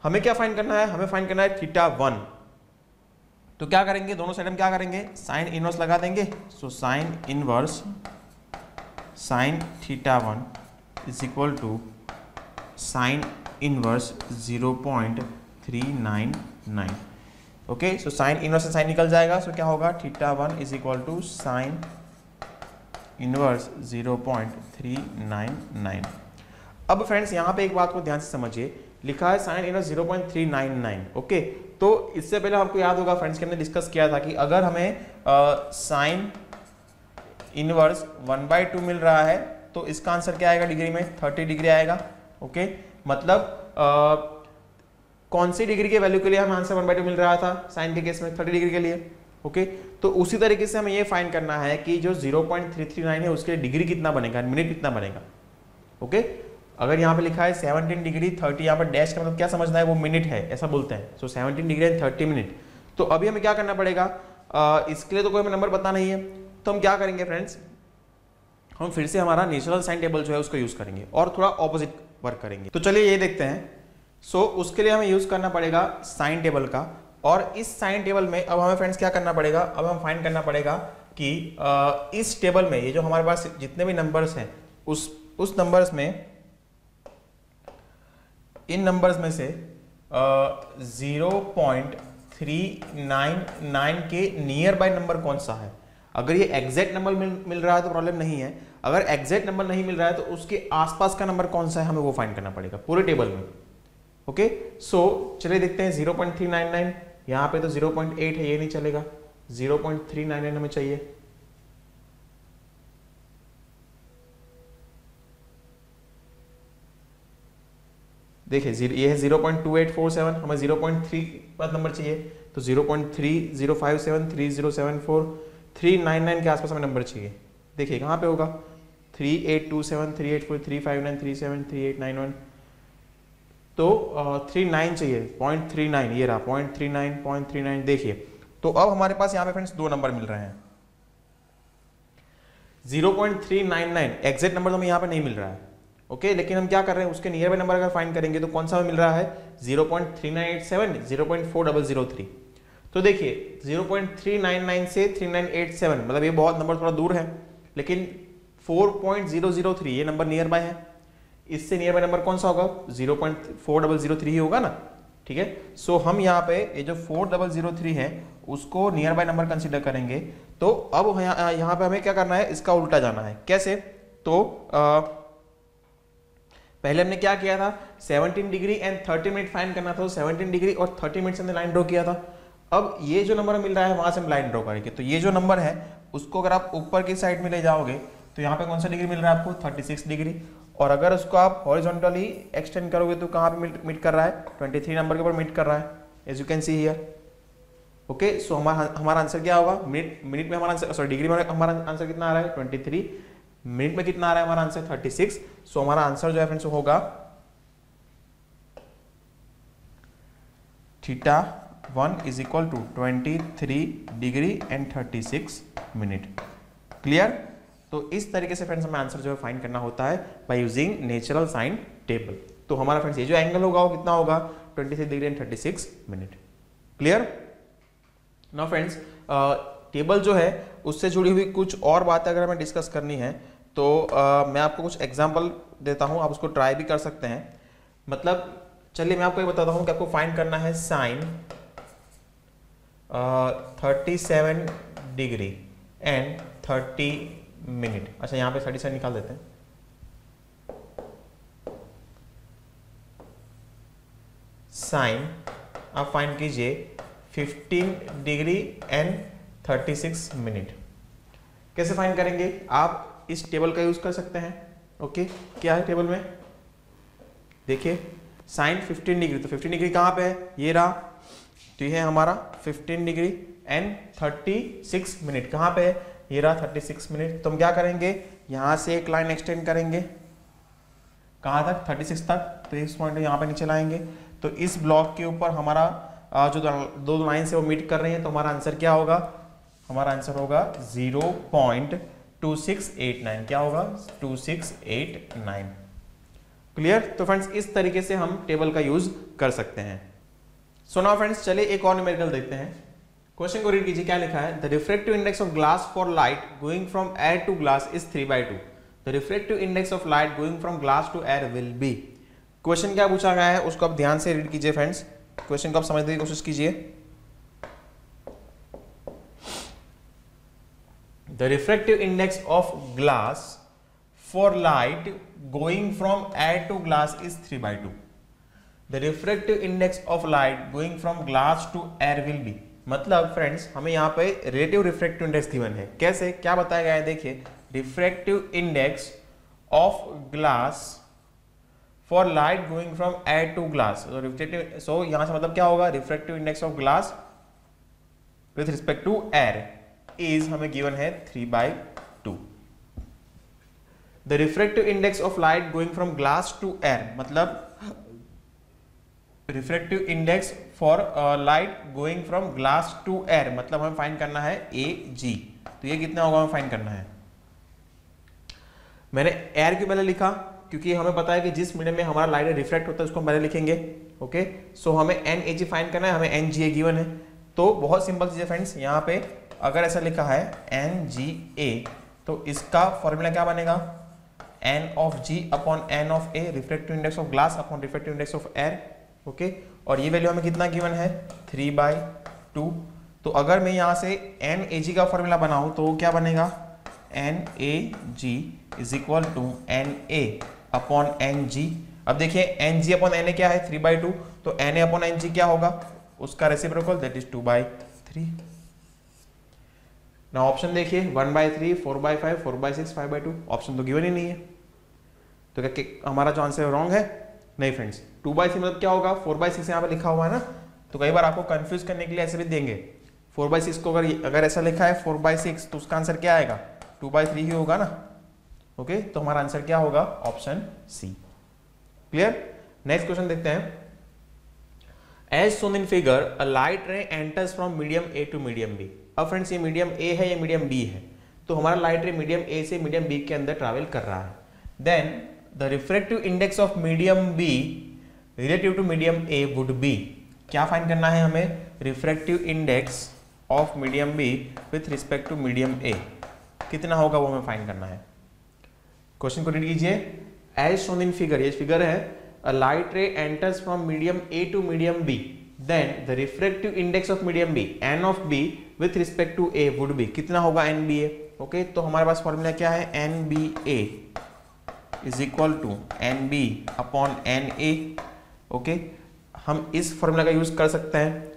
हमें क्या फाइंड करना है, हमें फाइंड करना है थीटा 1। तो क्या करेंगे, दोनों साइड हम क्या करेंगे, साइन इनवर्स लगा देंगे। So sine inverse sine theta 1 is equal to sine inverse 0.399। Okay, so sine inverse से साइन निकल जाएगा, सो क्या होगा, theta 1 is equal to sine inverse 0.399। अब फ्रेंड्स यहाँ पे एक बात को ध्यान से समझिए, लिखा है साइन इनवर्स 0.399। ओके, तो इससे पहले आपको याद होगा फ्रेंड्स के हमने डिस्कस किया था कि अगर हमें साइन इनवर्स 1/2 मिल रहा है तो इसका आंसर क्या आएगा डिग्री में, 30 डिग्री आएगा। ओके, मतलब कौन सी डिग्री के वैल्यू के लिए हमें आंसर 1/2 मिल रहा था, साइन के केस में 30 डिग्री के लिए। ओके, तो उसी तरीके से हमें ये फाइंड करना है कि जो 0.339 है उसके लिए डिग्री कितना बनेगा, मिनट कितना बनेगा। ओके, अगर यहाँ पे लिखा है 17 डिग्री 30, यहाँ पर डैश का मतलब क्या समझना है, वो मिनट है ऐसा बोलते हैं। सो 17 डिग्री एंड 30 मिनट। तो अभी हमें क्या करना पड़ेगा, इसके लिए तो कोई हमें नंबर पता नहीं है, तो हम क्या करेंगे फ्रेंड्स, हम फिर से हमारा नेचुरल साइन टेबल जो है उसको यूज करेंगे और थोड़ा ऑपोजिट वर्क करेंगे। तो चलिए ये देखते हैं। सो उसके लिए हमें यूज करना पड़ेगा साइन टेबल का, और इस साइन टेबल में अब हमें फ्रेंड्स क्या करना पड़ेगा, अब हम फाइंड करना पड़ेगा कि इस टेबल में ये जो हमारे पास जितने भी नंबर्स हैं उस नंबर्स में, इन नंबर्स में से 0.399 के नियर बाय नंबर कौन सा है। अगर ये एग्जैक्ट नंबर मिल रहा है तो प्रॉब्लम नहीं है, अगर एग्जैक्ट नंबर नहीं मिल रहा है तो उसके आसपास का नंबर कौन सा है हमें वो फाइंड करना पड़ेगा पूरे टेबल में। ओके, सो चलिए देखते हैं 0.399, यहाँ पे तो 0.8 है, ये नहीं चलेगा, 0.399 हमें चाहिए। देखिए ये है 0.2847, हमें 0.3 बाद नंबर चाहिए, तो 0.3057, 3074, 399 के आसपास हमें नंबर चाहिए। देखिए कहाँ पे होगा, 3827, 384, 359, 37, 3891, तो 39 चाहिए, 0.39, ये रहा 0.39, 0.39। देखिए तो अब हमारे पास यहाँ पे फ्रेंड्स दो नंबर मिल रहे हैं। 0.399 एग्जैक्ट नंबर तो हमें यहाँ पे नहीं मिल रहा है, ओके लेकिन हम क्या कर रहे हैं, उसके नियर बाय नंबर अगर फाइंड करेंगे तो कौन सा हमें मिल रहा है, 0.3987, 0.4003। तो देखिए 0.399 से 3987 मतलब ये बहुत नंबर थोड़ा दूर है, लेकिन 4.003 ये नंबर नियर बाय है। इससे नियर बाय नंबर कौन सा होगा, 0.4003 ही होगा ना, ठीक है। सो हम यहाँ पे ये जो 4003 है उसको नियर बाय नंबर कंसीडर करेंगे। तो अब यहाँ पे हमें क्या करना है, इसका उल्टा जाना है। कैसे, तो पहले हमने क्या किया था, 17 डिग्री एंड 30 मिनट फाइंड करना था, 17 डिग्री और 30 मिनट से हमने लाइन ड्रॉ किया था। अब ये जो नंबर मिल रहा है वहां से हम लाइन ड्रॉ करेंगे, तो ये जो नंबर है उसको अगर आप ऊपर की साइड में ले जाओगे तो यहाँ पे कौन सा डिग्री मिल रहा है आपको, 36 डिग्री। और अगर उसको आप हॉरिजॉन्टली एक्सटेंड करोगे तो कहाँ पे मीट कर रहा है, 23 नंबर के ऊपर मीट कर रहा है, as you can see here. Okay, so हमारा आंसर क्या होगा, मिनट में हमारा आंसर, सॉरी डिग्री में हमारा आंसर कितना आ रहा है 23, मिनट में कितना आ रहा है हमारा आंसर 36। सो हमारा आंसर जो है फ्रेंड्स होगा θ1 is equal to 23 degree and 36 minute. Clear. तो इस तरीके से फ्रेंड्स हमें आंसर जो है फाइंड करना होता है by using natural sine table. तो हमारा फ्रेंड्स ये जो एंगल होगा वो कितना होगा, 23 degree and 36 minute. Clear. Now friends table जो है उससे जुड़ी हुई कुछ और बातें अगर हमें डिस्कस करनी है तो मैं आपको कुछ एग्जांपल देता हूं, आप उसको ट्राई भी कर सकते हैं। मतलब चलिए मैं आपको ये बताता हूं कि आपको फाइंड करना है साइन 37 डिग्री एंड 30 मिनट। अच्छा यहाँ पे 37 निकाल देते हैं। साइन आप फाइंड कीजिए 15 डिग्री एंड 36 मिनट। कैसे फाइंड करेंगे, आप इस टेबल का यूज कर सकते हैं। ओके, क्या है टेबल में, देखिए साइन 15 डिग्री, तो 15 डिग्री कहां पे है, ये रहा, तो ये है हमारा 15 डिग्री एंड 36 मिनट कहां पे है, ये रहा 36 मिनट। तो हम क्या करेंगे, यहां से एक लाइन एक्सटेंड करेंगे कहां तक, 36 तक। तो इस पॉइंट यहां पे नीचे लाएंगे, तो इस ब्लॉक के ऊपर हमारा जो दो लाइन से वो मीट कर रही हैं, तो हमारा आंसर क्या होगा, हमारा आंसर होगा 0.2689। क्या होगा, 2689। क्लियर। तो फ्रेंड्स इस तरीके से हम टेबल का यूज कर सकते हैं। सो नाउ फ्रेंड्स चलिए एक और न्यूमेरिकल देखते हैं। क्वेश्चन को रीड कीजिए, क्या लिखा है, the refractive index of glass for light going from air to glass is 3/2। The refractive index of light going from glass to air will be. Question क्या पूछा गया है उसको आप ध्यान से रीड कीजिए फ्रेंड्स, क्वेश्चन को आप समझने की कोशिश कीजिए। The refractive index of glass for light going from air to glass is 3/2। The refractive index of light going from glass to air will be. मतलब फ्रेंड्स हमें यहाँ पे रिलेटिव रिफ्रैक्टिव इंडेक्स गिवन है। कैसे, क्या बताया गया है, देखिए refractive index of glass for light going from air to glass. So यहां से मतलब क्या होगा, refractive index of glass with respect to air is हमें गिवन है 3/2। The refractive index of light going from glass to air, मतलब refractive index for light going from glass to air, मतलब हमें फाइंड करना है AG। तो ये कितना होगा हमें फाइंड करना है। मैंने एयर क्यों पहले लिखा, क्योंकि हमें पता है कि जिस मीडियम में हमारा लाइट रिफ्रैक्ट होता है उसको हम पहले लिखेंगे। ओके, सो हमें NAG फाइंड करना है, हमें NGA गिवन है। तो बहुत सिंपल चीज है फ्रेंड्स, यहाँ पे अगर ऐसा लिखा है NGA तो इसका फॉर्मूला क्या बनेगा, N of G upon N of A, refractive index of glass upon refractive index of air. Okay, और ये वैल्यू हमें कितना गिवन है 3/2। तो अगर मैं यहाँ से NAG का फॉर्मूला बनाऊं तो क्या बनेगा, NAG is equal to NA upon NG। अब देखिए NG अपॉन NA क्या है 3/2, तो NA अपॉन NG क्या होगा, उसका रेसिप्रोकल दैट इज 2/3। ना ऑप्शन देखिए 1/3, 4/5, 4/6, 5/2, ऑप्शन तो गिवन ही नहीं है। तो क्या हमारा जो आंसर रॉन्ग है, नहीं फ्रेंड्स। 2/3 मतलब क्या होगा, 4/6 यहाँ पे लिखा हुआ है ना, तो कई बार आपको कंफ्यूज करने के लिए ऐसे भी देंगे। 4/6 को अगर ऐसा लिखा है 4/6 तो उसका आंसर क्या आएगा, 2/3 ही होगा ना। ओके, तो हमारा आंसर क्या होगा, option C. Clear. Next question देखते हैं। As shown in figure a light ray enters from medium A to medium B। अब फ्रेंड्स ये मीडियम A है, ये मीडियम B है। तो हमारा लाइट रे मीडियम ए से मीडियम बी के अंदर ट्रैवल कर रहा है। Then the refractive index of medium B relative to medium A would be, क्या फाइंड करना है हमें, refractive index of medium B with respect to medium A, कितना होगा वो हमें फाइंड करना है। क्वेश्चन को रीड कीजिए। एज शोन इन फिगर, ये फिगर है, a light ray enters from medium A to medium B, then the refractive index of medium B N of B with respect to A would be, कितना होगा N B ए। Okay, तो हमारे पास formula क्या है, N B A is equal to N B upon N A. Okay, हम इस formula का use कर सकते हैं,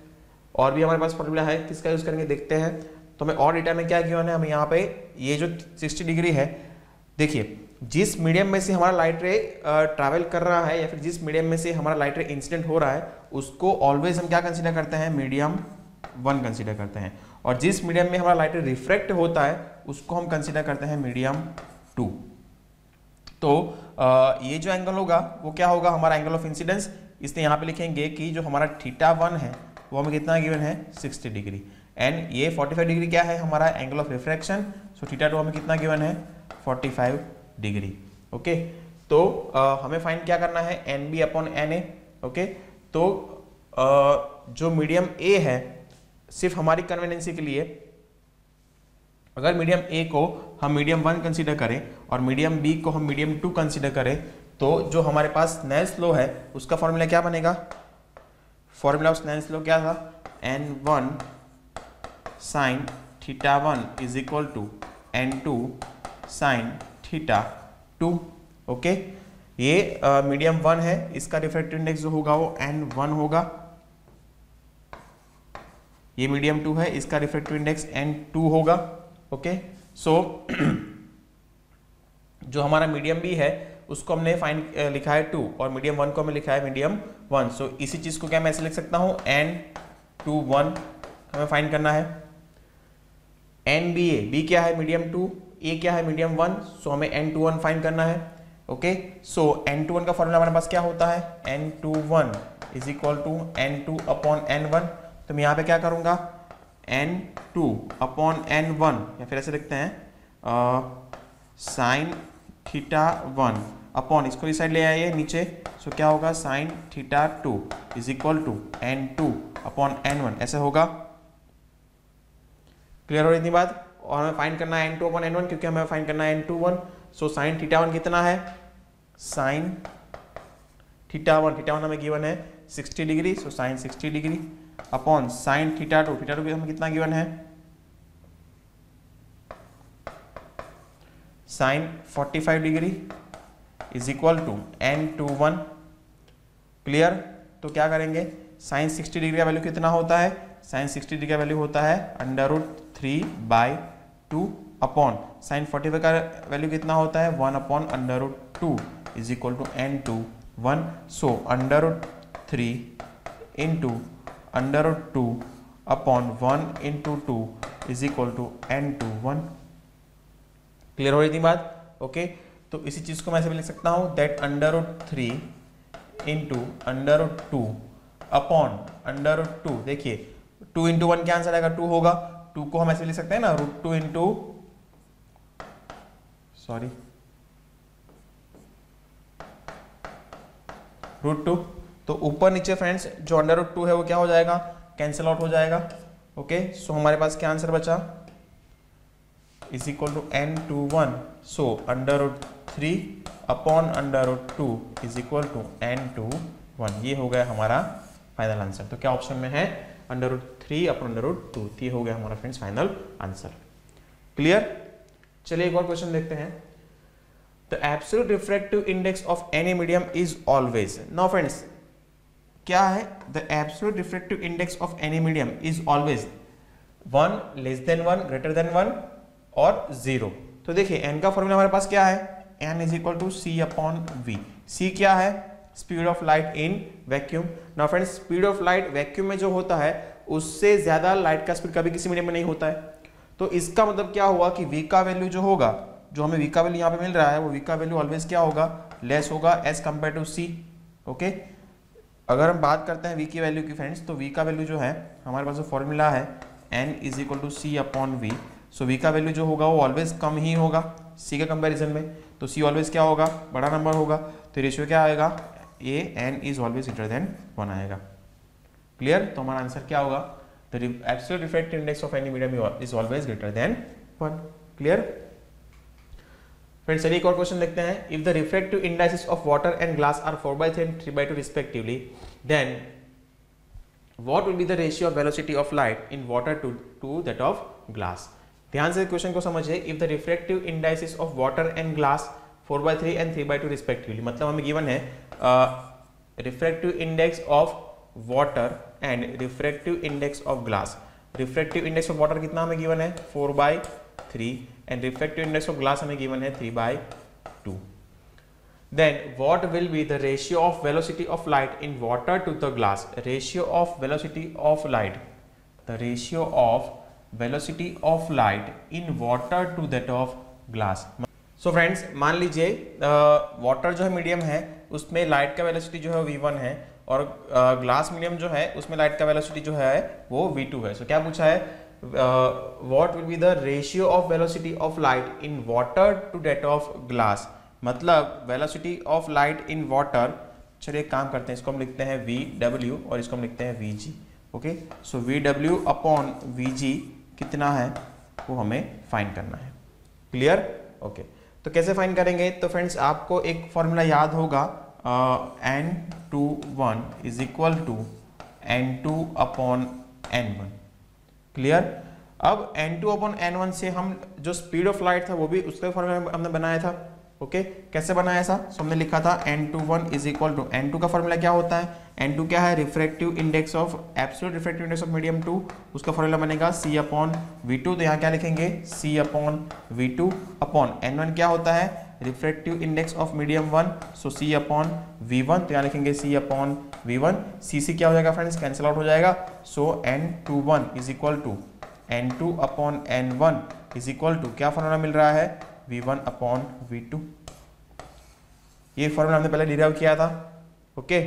और भी हमारे पास फॉर्मूला है, किसका यूज करेंगे देखते हैं। तो हमें और डेटा में क्या गिवन है, हमें यहाँ पे ये जो 60 डिग्री है, देखिए जिस मीडियम में से हमारा लाइट रे ट्रैवल कर रहा है या फिर जिस मीडियम में से हमारा लाइट रे इंसिडेंट हो रहा है उसको ऑलवेज हम क्या कंसीडर करते हैं, मीडियम 1 कंसीडर करते हैं, और जिस मीडियम में हमारा लाइट रे रिफ्रैक्ट होता है उसको हम कंसीडर करते हैं मीडियम 2। तो ये जो एंगल होगा वो क्या होगा, हमारा एंगल ऑफ इंसिडेंस, इसलिए यहाँ पे लिखेंगे कि जो हमारा θ1 है वो हमें कितना गिवन है, 60 डिग्री, एंड ये 45 डिग्री क्या है हमारा एंगल ऑफ रिफ्रैक्शन, सो θ2 हमें कितना गिवन है, 45 डिग्री। ओके, तो हमें फाइंड क्या करना है, N B upon N A. Okay, तो जो मीडियम ए है, सिर्फ हमारी कन्वीनियंसी के लिए अगर मीडियम ए को हम मीडियम 1 कंसीडर करें और मीडियम बी को हम मीडियम 2 कंसीडर करें, तो जो हमारे पास स्नेल्स लॉ है उसका फॉर्मूला क्या बनेगा, फॉर्मूला ऑफ स्नेल्स लॉ क्या था, n1 sin θ1 is equal to n2 sin θ2। Okay, ये मीडियम 1 है, इसका रिफ्रैक्टिव इंडेक्स जो होगा वो n1 होगा, ये मीडियम 2 है, इसका रिफ्रैक्टिव इंडेक्स n2 होगा। ओके, सो जो हमारा मीडियम बी है उसको हमने फाइंड लिखा है 2 और मीडियम 1 को हमने लिखा है मीडियम 1, सो इसी चीज को क्या मैं ऐसे लिख सकता हूं, n21 हमें फाइंड करना है, एन बी ए, बी क्या है मीडियम 2, ए क्या है मीडियम 1, सो हमें n21 फाइंड करना है। ओके, सो n21 का फॉर्मूला हमारे पास क्या होता है, n21 is equal to n2 upon n1, तो मैं यहाँ पे क्या करूंगा, n2 अपॉन n1, या फिर ऐसे लिखते हैं साइन θ1 अपॉन, इसको इस साइड ले आइए नीचे, सो क्या होगा, sine θ2 is equal to n2 upon n1, ऐसे होगा। क्लियर हो रही थी बात, और हमें फाइंड करना है n2 अपॉन n1, क्योंकि हमें फाइंड करना है n21, सो साइन θ1 कितना है, साइन θ1 हमें गिवन है 60 degree, so sine 60 degree upon sine θ2 भी हमें कितना गिवन है, sine 45 degree is equal to n21। Clear, तो क्या करेंगे, साइन 60 डिग्री का वैल्यू कितना होता है, साइन 60 डिग्री का वैल्यू होता है √3/2 अपॉन साइन 45 का वैल्यू कितना होता है, 1 upon √2 is equal to n21, so √3 into √2 upon 1 into 2 is equal to n21। Clear हो रही थी बात। ओके, तो इसी चीज को मैं ऐसे भी लिख सकता हूं, दैट √3 इंटू √2 अपॉन √2, देखिए 2 इंटू 1 क्या आंसर आएगा, 2 होगा, 2 को हम ऐसे लिख सकते हैं ना, √2 इंटू √2, तो ऊपर नीचे फ्रेंड्स जो √2 है वो क्या हो जाएगा, कैंसिल आउट हो जाएगा। ओके, सो हमारे पास क्या आंसर बचा, is equal to n21, so √3 upon √2 is equal to n21, ये हो गया हमारा फाइनल आंसर। तो क्या ऑप्शन में है, √3 अपॉन √2, ये हो गया हमारा फ्रेंड्स फाइनल आंसर। क्लियर, चलिए एक और क्वेश्चन देखते हैं। The absolute refractive index of any medium is always, now friends क्या है, the absolute refractive index of any medium is always 1 less than 1 greater than 1 और 0। तो देखिए n का फॉर्मूला हमारे पास क्या है, n is equal to c upon v। c क्या है, speed of light in vacuum. Now friends, speed of light vacuum में जो होता है उससे ज्यादा लाइट का स्पीड कभी किसी मीडियम में नहीं होता है। तो इसका मतलब क्या हुआ कि v का वैल्यू जो होगा, जो हमें v का वैल्यू यहाँ पे मिल रहा है, वो v का वैल्यू ऑलवेज क्या होगा, लेस होगा as compare to c। Okay, अगर हम बात करते हैं v की वैल्यू की फ्रेंड्स, तो v का वैल्यू जो है हमारे पास जो फॉर्मूला है n is equal to c upon v, so v का वैल्यू जो होगा वो ऑलवेज कम ही होगा c के कंपैरिजन में, तो c ऑलवेज क्या होगा, बड़ा नंबर होगा, तो रेशियो क्या आएगा, a n is always greater than 1 आएगा। क्लियर, तो हमारा आंसर क्या होगा, the absolute refractive index of any medium is always greater than 1। Clear friends, चलिए एक और क्वेश्चन देखते हैं। If the refractive indices of water and glass are 4/3 and 3/2 respectively, then what will be the ratio of velocity of light in water to that of glass? ध्यान से question को समझिए। If the refractive indices of water and glass 4/3 and 3/2 respectively, मतलब हमें given है refractive index of water and refractive index of glass. Refractive index of water कितना हमें given है, 4/3 and refractive index of glass हमें given है 3/2। Then what will be the ratio of velocity of light in water to the glass? Ratio of velocity of light, the ratio of velocity of light in water to that of glass. So friends, मान लीजिए water जो है medium है, उसमें light का velocity जो है v1 है, और ग्लास मीडियम जो है उसमें लाइट का वेलोसिटी जो है वो v2 है। सो क्या पूछा है, what will be the ratio of velocity of light in water to that of glass, मतलब velocity of light in water. चलिए एक काम करते हैं, इसको हम लिखते हैं VW और इसको हम लिखते हैं VG। ओके, सो VW अपॉन VG कितना है वो हमें फाइंड करना है। क्लियर, ओके, तो कैसे फाइंड करेंगे, तो फ्रेंड्स आपको एक फॉर्मूला याद होगा, N21 is equal to N2 upon N1। Clear, अब N2 अपॉन N1 से हम जो स्पीड ऑफ लाइट था वो भी उसका फॉर्मूला हमने बनाया था। ओके, कैसे बनाया था, सो हमने लिखा था N21 is equal to, N2 का फॉर्मूला क्या होता है, N2 क्या है, refractive index of, absolute refractive index of medium 2, उसका फॉर्मूला बनेगा C अपॉन V2। तो यहाँ क्या लिखेंगे, C upon V2 upon N1 क्या होता है, refractive index of medium 1, so C upon V1। तो यहाँ लिखेंगे C अपॉन V1। C क्या हो जाएगा फ्रेंड्स, कैंसिल आउट हो जाएगा। So N21 is equal to N2 upon N1 is equal to, क्या फॉर्मूला मिल रहा है, V1 अपॉन V2। ये फॉर्मूला हमने पहले डिराइव किया था। ओके,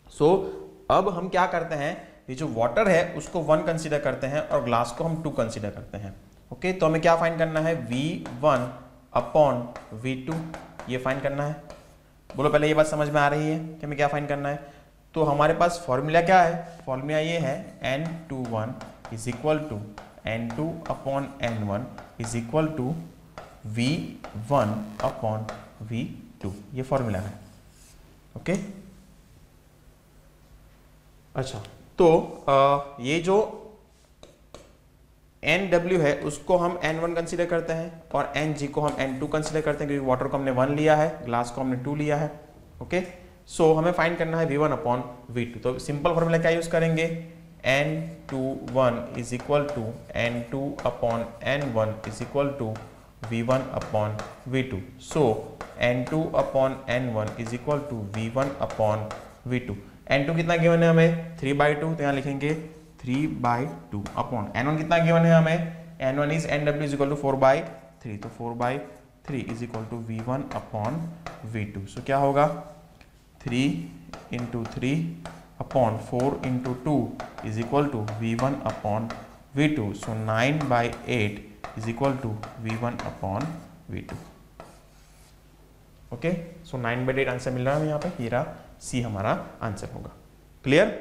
सो अब हम क्या करते हैं, ये जो वाटर है उसको 1 कंसीडर करते हैं और ग्लास को हम 2 कंसीडर करते हैं। ओके, तो हमें क्या फाइंड करना है, V1 अपॉन V2, ये फाइंड करना है। बोलो पहले ये बात समझ में आ रही है कि हमें क्या फाइंड करना है। तो हमारे पास फॉर्मूला क्या है, फॉर्मूला ये है N21 is equal to N2 upon N1 is equal to V1 upon V2, ये फॉर्मूला है। ओके, अच्छा, तो ये जो NW है उसको हम N1 कंसीडर करते हैं और NG को हम N2 कंसीडर करते हैं, क्योंकि वाटर को हमने 1 लिया है, ग्लास को हमने 2 लिया है। ओके, सो हमें फाइंड करना है V1 अपॉन V2। तो सिंपल फॉर्मूला क्या यूज करेंगे, N21 is equal to N2 upon N1 is equal to V1 upon V2। So N2 upon N1 is equal to V1 upon V2। N2 कितना given है हमें, 3/2, तो यहाँ लिखेंगे 3/2 upon N1 कितना गिवन है हमें, N1 is NW is equal to 4/3, तो 4/3 is equal to V1 upon V2। सो क्या होगा, 3 × 3 अपॉन 4 × 2 is equal to V1 upon V2। So 9/8 is equal to V1 upon V2। Okay, so 9/8 answer मिल रहा है हमें यहाँ पे, ये रहा C हमारा आंसर होगा। Clear,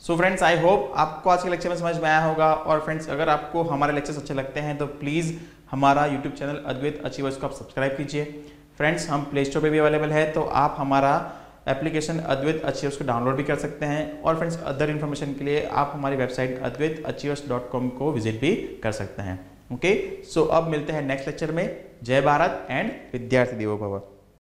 so friends I hope आपको आज के लेक्चर में समझ में आया होगा। और फ्रेंड्स अगर आपको हमारे लेक्चर्स अच्छे लगते हैं तो प्लीज़ हमारा यूट्यूब चैनल अद्वैत अचीवर्स को आप सब्सक्राइब कीजिए। फ्रेंड्स हम प्ले स्टोर पर भी अवेलेबल है, तो आप हमारा एप्लीकेशन अद्वैत अचीवर्स को डाउनलोड भी कर सकते हैं। और फ्रेंड्स अदर इन्फॉर्मेशन के लिए आप हमारी वेबसाइट advaitachievers.com को विजिट भी कर सकते हैं। ओके, सो अब मिलते हैं नेक्स्ट लेक्चर में। जय भारत एंड विद्यार्थी देवो भव।